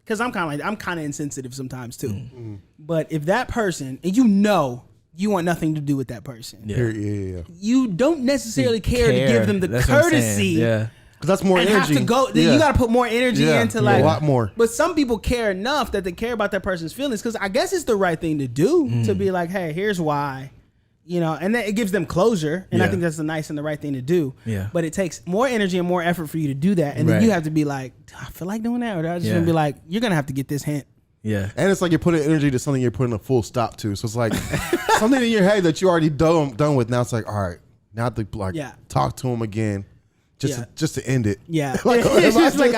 because I'm kind of insensitive sometimes too. But if that person, and you want nothing to do with that person, Yeah. you don't necessarily care to give them the That's what I'm saying. courtesy. Yeah. Because that's more And energy. have to go. You got to put more energy into like a lot more. But some people care enough that they care about that person's feelings, because I guess it's the right thing to do to be like, hey, here's why, and then it gives them closure, and I think that's the nice and the right thing to do. Yeah. But it takes more energy and more effort for you to do that, and then you have to be like, do I feel like doing that, or do I just want to be like, you're gonna have to get this hint. Yeah. And it's like you're putting energy to something you're putting a full stop to. So it's like something in your head that you already done with. Now it's like, all right, now I have to like talk to him again. Just to end it. Yeah. Like, It's just like,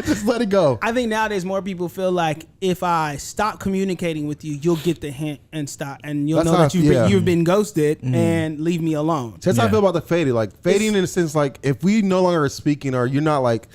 just let it go. I think nowadays more people feel like if I stop communicating with you, you'll get the hint and stop, and you'll know that you've been ghosted and leave me alone. That's how I feel about the fading. Like fading in a sense, like if we no longer are speaking, or you're not like.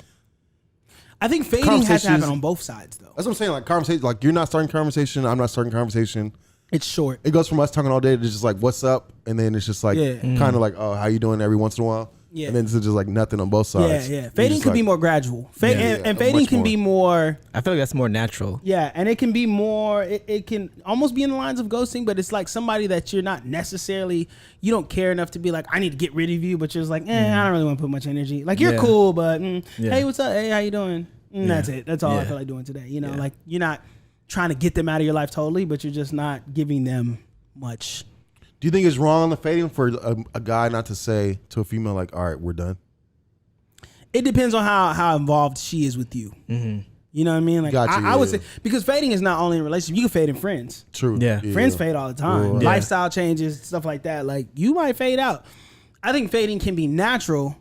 I think fading has to happen on both sides, though. That's what I'm saying. Like conversation, like you're not starting conversation, I'm not starting conversation. It's short. It goes from us talking all day to just like, what's up, and then it's just like kind of like, oh, how you doing every once in a while. Yeah. And then it's just like nothing on both sides. Yeah. Fading could be more gradual. And fading can be more. I feel like that's more natural. Yeah, and it can be more. It can almost be in the lines of ghosting, but it's like somebody that you're not necessarily. You don't care enough to be like, I need to get rid of you, but you're just like, I don't really want to put much energy. Like you're cool, but hey, what's up? Hey, how you doing? That's it. That's all I feel like doing today. Like you're not trying to get them out of your life totally, but you're just not giving them much. Do you think it's wrong on the fading for a guy not to say to a female like, all right, we're done? It depends on how involved she is with you. Mm-hmm. You know what I mean? Like I would say, because fading is not only in relationships, you can fade in friends. True. Yeah. Friends fade all the time. Right. Lifestyle changes, stuff like that. Like you might fade out. I think fading can be natural,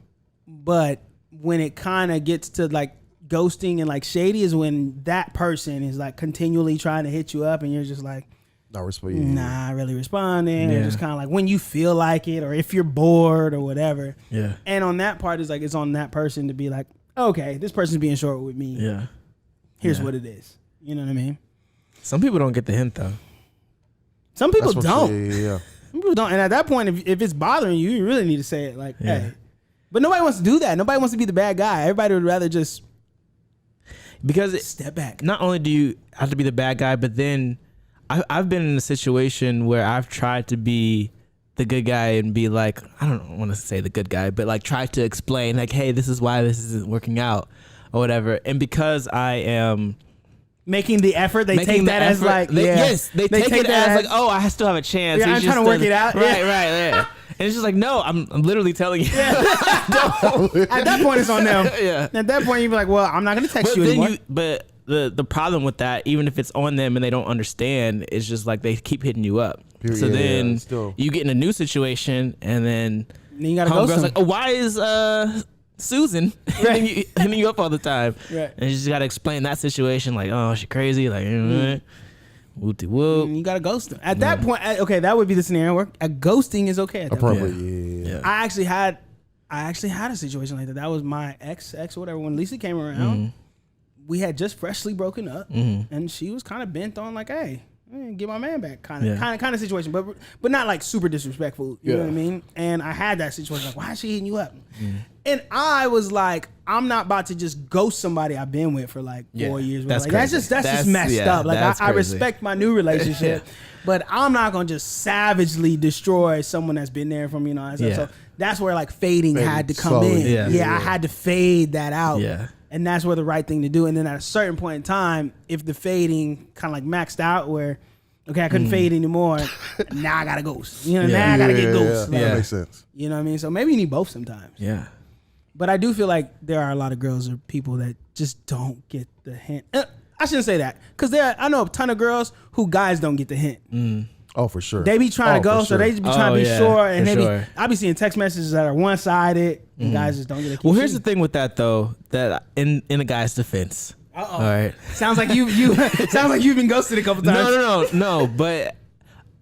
but when it kind of gets to like ghosting and like shady is when that person is like continually trying to hit you up and you're just like, not responding. Not really responding, or just kind of like when you feel like it, or if you're bored or whatever. Yeah. And on that part is like it's on that person to be like, okay, this person's being short with me. Yeah. Here's what it is. You know what I mean? Some people don't get the hint though. Some people don't. Yeah. Some people don't. And at that point, if it's bothering you, you really need to say it. Like, hey. But nobody wants to do that. Nobody wants to be the bad guy. Everybody would rather just step back. Not only do you have to be the bad guy, but then I've been in a situation where I've tried to be the good guy and be like, I don't want to say the good guy, but like try to explain like, hey, this is why this isn't working out or whatever. And because I am making the effort, they take that as like, yes, they take it as like, oh, I still have a chance. Yeah, I'm trying to work it out. Right. And it's just like, no, I'm literally telling you. At that point, it's on them. Yeah. At that point, you be like, well, I'm not going to text you anymore. But the problem with that, even if it's on them and they don't understand, is just like they keep hitting you up. So then you get in a new situation, and then you gotta go. Like, oh, why is Susan hitting you up all the time? Right. And you just gotta explain that situation, like, oh, she crazy, like, whoop whoop. You gotta ghost them. At that point, okay, that would be the scenario where a ghosting is okay. At that point. Yeah. I actually had a situation like that. That was my ex or whatever. When Lisa came around, we had just freshly broken up, and she was kind of bent on like, hey, Get my man back, kind of situation, but not like super disrespectful. You know what I mean? And I had that situation like, why is she hitting you up? And I was like, I'm not about to just ghost somebody I've been with for like 4 years. That's like, crazy. that's just messed up. Like I respect my new relationship, but I'm not gonna just savagely destroy someone that's been there for me. So that's where like fading had to come in. I had to fade that out. Yeah. And that's where the right thing to do. And then at a certain point in time, if the fading kind of like maxed out where, okay, I couldn't fade anymore, now I got to ghost. You know, now I got to get ghost. That makes sense. You know what I mean? So maybe you need both sometimes. Yeah. But I do feel like there are a lot of girls or people that just don't get the hint. I shouldn't say that. Because I know a ton of girls who guys don't get the hint. Oh, for sure. They be trying to go, so they just be trying to be sure. And I be seeing text messages that are one-sided, and guys just don't get it. Well, here's the thing with that though, that in a guy's defense. All right. Sounds like you sounds like you've been ghosted a couple times. No. But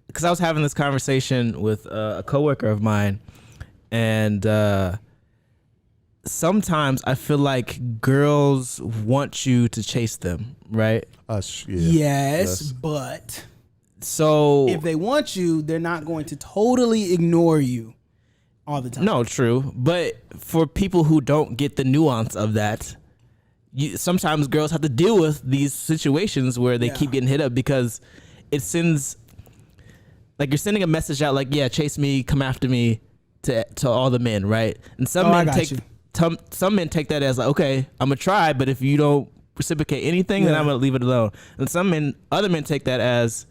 because I was having this conversation with a coworker of mine, and sometimes I feel like girls want you to chase them, right? Yes, but. So if they want you, they're not going to totally ignore you all the time. No, true. But for people who don't get the nuance of that, sometimes girls have to deal with these situations where they keep getting hit up because it sends, like, you're sending a message out like, yeah, chase me, come after me to all the men, right? And some men take that as like, okay, I'm gonna try, but if you don't reciprocate anything, then I'm gonna leave it alone. And other men take that as,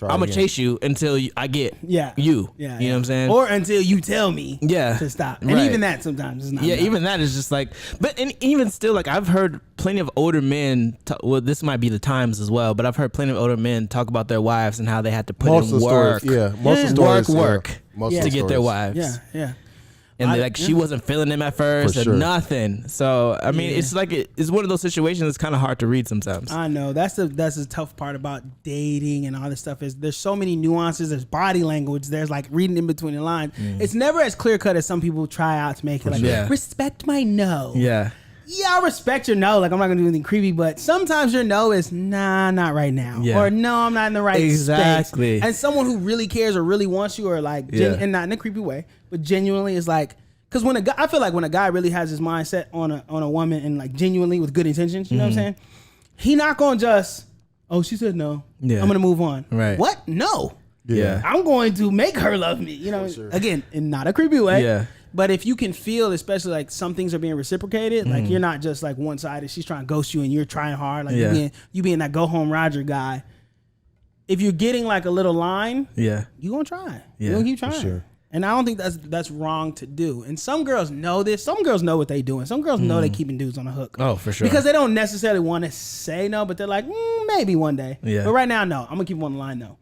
I'm gonna chase you until I get you. You know what I'm saying? Or until you tell me to stop. And even that sometimes is not enough. Even that is just like, but and even still, like, I've heard plenty of older men, well, this might be the times as well, but I've heard plenty of older men talk about their wives and how they had to put in work. Most of the stories, to get their wives. And she wasn't feeling them at first or nothing. So I mean, it's like it's one of those situations that's kind of hard to read sometimes. I know that's the tough part about dating and all this stuff is there's so many nuances. There's body language. There's like reading in between the lines. It's never as clear cut as some people try out to make it. Like respect my no. Yeah, I respect your no. Like I'm not gonna do anything creepy, but sometimes your no is nah, not right now, or no, I'm not in the right space. And someone who really cares or really wants you, or like, and not in a creepy way, but genuinely is like, because when a guy, I feel like when a guy really has his mindset on a woman and like genuinely with good intentions, you know what I'm saying? He not gonna just, oh, she said no, I'm gonna move on. Right? What? No. Yeah. I'm going to make her love me. You know, again, in not a creepy way. Yeah. But if you can feel, especially like some things are being reciprocated, like you're not just like one sided. She's trying to ghost you and you're trying hard, like you being that go home Roger guy. If you're getting like a little line, you gonna try. You gonna keep trying. Sure. And I don't think that's wrong to do. And some girls know this. Some girls know what they doing. Some girls know they keeping dudes on the hook. Oh, for sure. Because they don't necessarily want to say no, but they're like, maybe one day. Yeah. But right now, no. I'm gonna keep them on the line, no.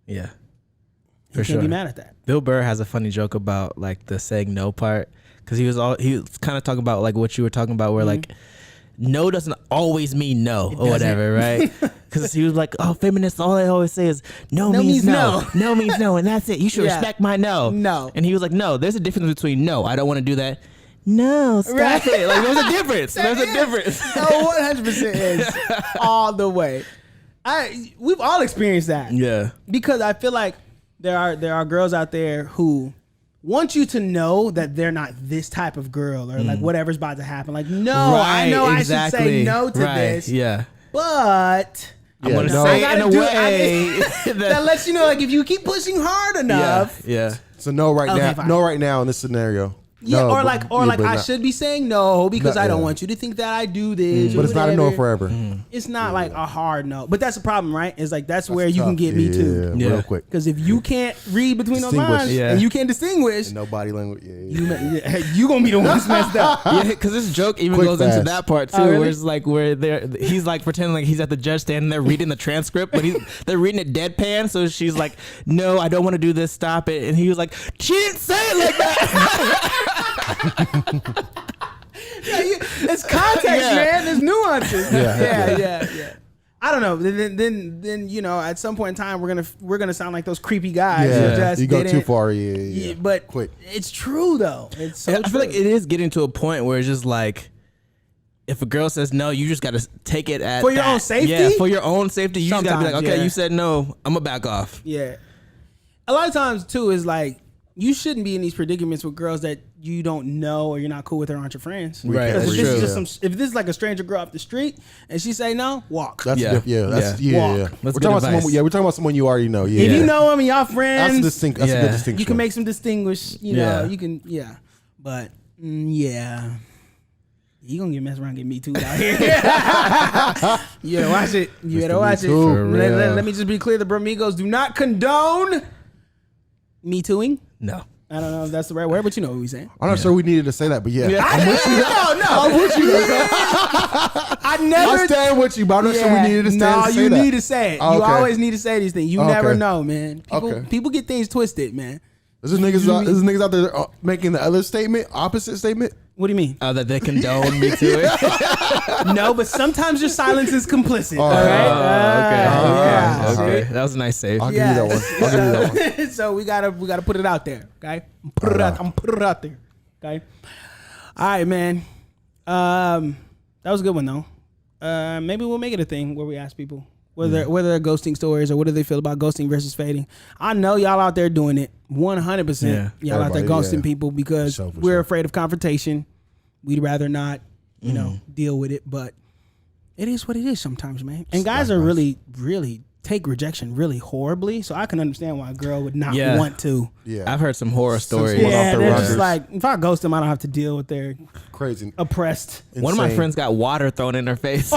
Yeah. For sure. Can't be mad at that. Bill Burr has a funny joke about like the saying no part, because he was kind of talking about like what you were talking about, where like no doesn't always mean no or whatever, right? Because he was like, oh, feminists, all they always say is no means no. No means no, and that's it. You should respect my no. No. And he was like, no, there's a difference between no, I don't want to do that. No, stop it. Like, there's a difference. There's a difference. No, 100% is all the way. We've all experienced that. Yeah. Because I feel like there are girls out there who want you to know that they're not this type of girl, or like whatever's about to happen. Like, no, I know I should say no to this. Yeah. But I'm going to say it in a way that lets you know, like, if you keep pushing hard enough. Yeah. So no right now in this scenario. Yeah, no, or like I should be saying no because I don't want you to think that I do this. But it's not a no forever. It's not like a hard no. But that's the problem, right? It's like that's where you can get me too. Yeah, real quick. Because if you can't read between those lines and you can't distinguish, and no body language, you gonna be the one that's messed up. Yeah, because this joke even goes into that part too, where it's like he's like pretending like he's at the judge standing there reading the transcript, but they're reading it deadpan. So she's like, "No, I don't want to do this. Stop it." And he was like, "She didn't say it like that." It's context, man. There's nuances. Yeah. I don't know. Then you know, at some point in time, we're gonna sound like those creepy guys. Yeah, you go too far. But quick. It's true though. It's so. I feel like it is getting to a point where it's just like, if a girl says no, you just got to take it at For your that. own safety? Yeah, for your own safety. You just got to be like, Sometimes, okay, yeah. you said no, I'm gonna back off. Yeah. A lot of times too is like you shouldn't be in these predicaments with girls that you don't know or you're not cool with or aren't your friends. Right, Because that's if this is true. just if this is like a stranger girl off the street and she say no, walk. That's Yeah. that's Yeah. Walk. We're That's talking good about advice. someone. Yeah, we're talking about someone you already know. Yeah, If you know them and y'all friends, that's a good Yeah. distinction. you can make some distinguish. You know, Yeah. you can. Yeah, but yeah. You gonna get messed around, get me too out here. You better watch it. You better Mr. watch Me it. Too. For Let, real. let me just be clear: the Bramigos do not condone me tooing. No. I don't know if that's the right word, but you know what we're saying. I'm not sure we needed to say that, but yeah, I'm with you. No, I'm with you. I never. I stand with you, but I'm not sure we needed to stand. No, to say you that. need to say it. Oh, You okay. always need to say these things. You Okay. never know, man. Okay. People get things twisted, man. There's niggas out there making the other statement, opposite statement. What do you mean? That they condone me to it. No, but sometimes your silence is complicit. All Oh, right. Okay. Yeah. Okay. That was a nice save. I'll give you that one. I'll give you that one. So we gotta put it out there. Okay. I'm put it out there. Okay. All right, man. That was a good one though. Maybe we'll make it a thing where we ask people whether they're ghosting stories or what do they feel about ghosting versus fading. I know y'all out there doing it 100%. Yeah. Y'all out there Everybody, ghosting yeah. people because For we're sure. afraid of confrontation. We'd rather not, deal with it, but it is what it is sometimes, man. And guys are really, really take rejection really horribly. So I can understand why a girl would not Yeah. want to. Yeah, I've heard some horror stories. Went off Yeah, the they're runners. just like, if I ghost them, I don't have to deal with their crazy. oppressed. One of my Insane. friends got water thrown in her face.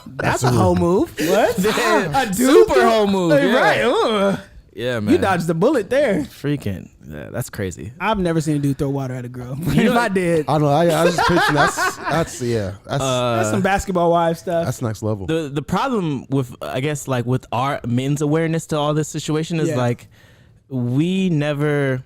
That's a whole move. What? A dude Super threw- whole move. Hey, Yeah. Right. Ugh. Yeah, man. You dodged the bullet there. Freaking. Yeah, that's crazy. I've never seen a dude throw water at a girl. If I did, I don't know. I was just picturing that's that's some basketball wife stuff. that's next level. The problem with, I guess, like with our men's awareness to all this situation is Yeah. like we never,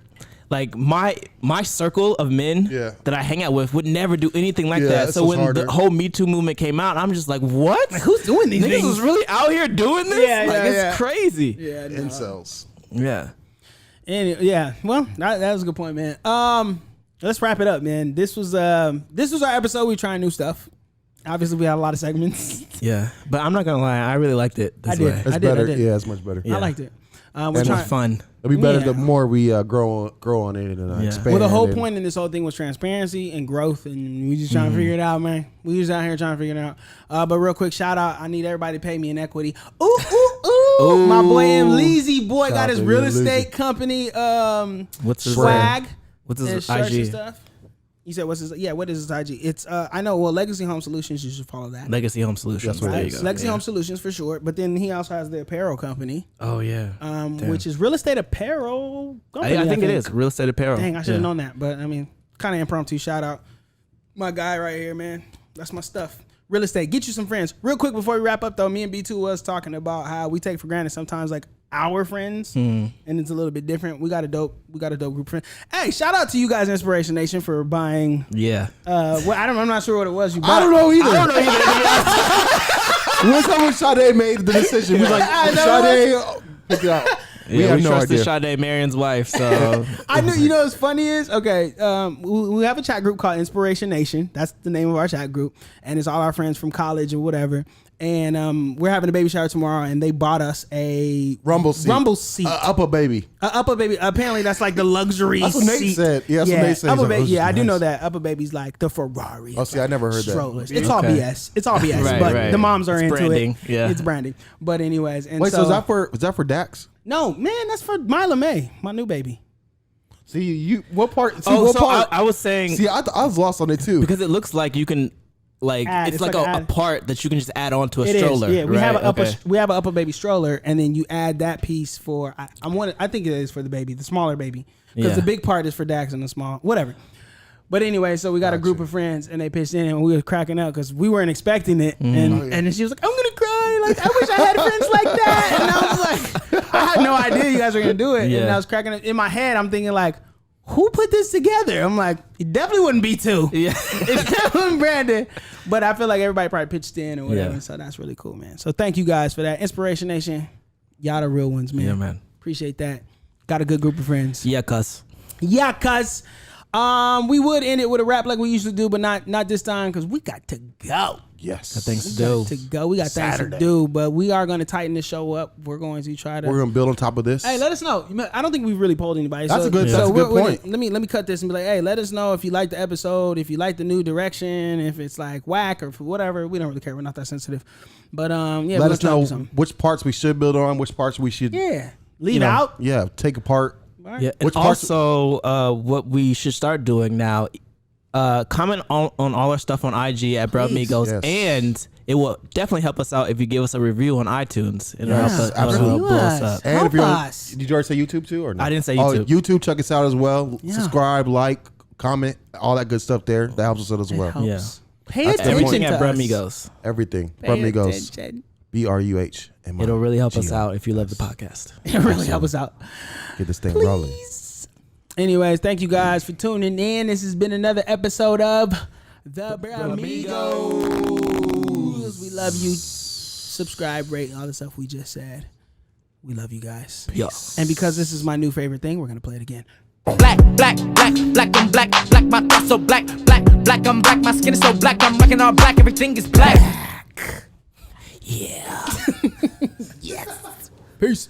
like my circle of men Yeah. that I hang out with would never do anything like Yeah, that. it's So just when harder. the whole Me Too movement came out, I'm just like, what? Who's doing these Niggas things? was really out here doing this? Yeah, like yeah, it's yeah. crazy. Yeah, no. Incels. Yeah. Yeah. Well, that was a good point, man. Let's wrap it up, man. This was our episode. We trying new stuff. Obviously, we had a lot of segments. Yeah. But I'm not gonna lie, I really liked it this I did. way. It's I better. did. Yeah, it's much better. Yeah. I liked it. We're It was trying. fun. It'll be better Yeah. the more we grow on it and Yeah. expand. Well, the whole and- point in this whole thing was transparency and growth, and we just trying to figure it out, man. We just out here trying to figure it out. But real quick, shout out. I need everybody to pay me in equity. Ooh. My boy M. Leezy boy Shout got out his to real M. Leezy. estate company. What's his Swag. What's and his shirts and IG? stuff. You said what's his? Yeah, what is his IG? It's I know. Well, Legacy Home Solutions. You should follow that. Legacy Home Solutions. That's what There it you is. go. Legacy Yeah. Home Solutions for sure. But then he also has the apparel company, Oh yeah. Damn. which is real estate apparel company. I think it is real estate apparel. Dang, I should Yeah. have known that. But I mean, kind of impromptu shout out. My guy right here, man. That's my stuff. Real estate. Get you some friends. Real quick before we wrap up though, me and B2 was talking about how we take for granted sometimes like our friends, and it's a little bit different. We got a dope group of friends. Hey, shout out to you guys, Inspiration Nation, for buying. Yeah. I'm not sure what it was. You bought. I don't know either. I don't know either. One time when Sade made the decision, we was like, I know Sade, pick it out. We Yeah, have we no trusted idea. Sade Marion's wife, so I knew. You know what's funny is okay. We have a chat group called Inspiration Nation. That's the name of our chat group, and it's all our friends from college or whatever. And we're having a baby shower tomorrow, and they bought us a Rumble seat. Rumble seat. Up a baby. Upper baby. Apparently, that's like the luxury. That's what Nate seat. said. Yeah, that's what Nate said. Upper He's like, baby. "Those Yeah, are I do nice." know that. Upper baby's like the Ferrari. Oh, see, I never heard that. Strollers. It's all Okay. BS. It's all BS. Right, but right. the moms are It's into branding. it. Yeah. It's branding. But anyways, and Wait, so is that for Dax? No, man, that's for Mila May, my new baby. See, you what part? See, Oh, what so part? I was saying See, I was lost on it too. because it looks like you can like Add. it's It's like, like a add. part that you can just add on to a It is, stroller. yeah. We have right? an upper, Okay. we have an upper baby stroller, and then you add that piece for. I think it is for the baby, the smaller baby, because Yeah. the big part is for Dax and the small, whatever. But anyway, so we got a group of friends, and they pitched in, and we were cracking up because we weren't expecting it, and then she was like, "I'm gonna cry, like I wish I had friends like that," and I was like, I had no idea you guys were gonna do it, and Yeah. I was cracking up in my head. I'm thinking like, who put this together? I'm like, it definitely wouldn't be two. Yeah. It definitely wasn't Brandon. But I feel like everybody probably pitched in or whatever. Yeah. So that's really cool, man. So thank you guys for that. Inspiration Nation, y'all the real ones, man. Yeah, man. Appreciate that. Got a good group of friends. Yeah, cuz. Yeah, cuz. We would end it with a rap like we usually do, but not this time because we got to go. Yes. Things to We do. got to go. We got things to Saturday. do, but we are going to tighten this show up. We're going to try to. We're gonna build on top of this. Hey, let us know. I don't think we've really polled anybody. That's a good point. Let me cut this and be like, hey, let us know if you like the episode, if you like the new direction, if it's like whack or whatever. We don't really care. We're not that sensitive. But yeah, Let us know something. which parts we should build on, which parts we should Leave out. Yeah, take apart. Yeah, and Which parts- also what we should start doing now. Comment on all our stuff on IG at Bro Amigos, Yes. and it will definitely help us out if you give us a review on iTunes. It'll Yeah, help us absolutely. blow us up. And if you're on, us. did you already say YouTube too or no? I didn't say Oh, YouTube. YouTube, check us out as well. Yeah. Subscribe, like, comment, all that good stuff there. That helps us out as well. Helps. Yeah. Pay That's the attention Everything to at Bro us. Amigos. Everything. Pay Bro Amigos. attention. BRUH. It'll really help us out if you love the podcast. It really help us out. Get this thing rolling. Anyways, thank you guys for tuning in. This has been another episode of The Bro Amigos. We love you. Subscribe, rate, all the stuff we just said. We love you guys. Peace. And because this is my new favorite thing, we're going to play it again. Black, black, black, black, I'm black, black, my thoughts so black, black, black, I'm black, my skin is so black, I'm rocking all black, everything is black. Peace.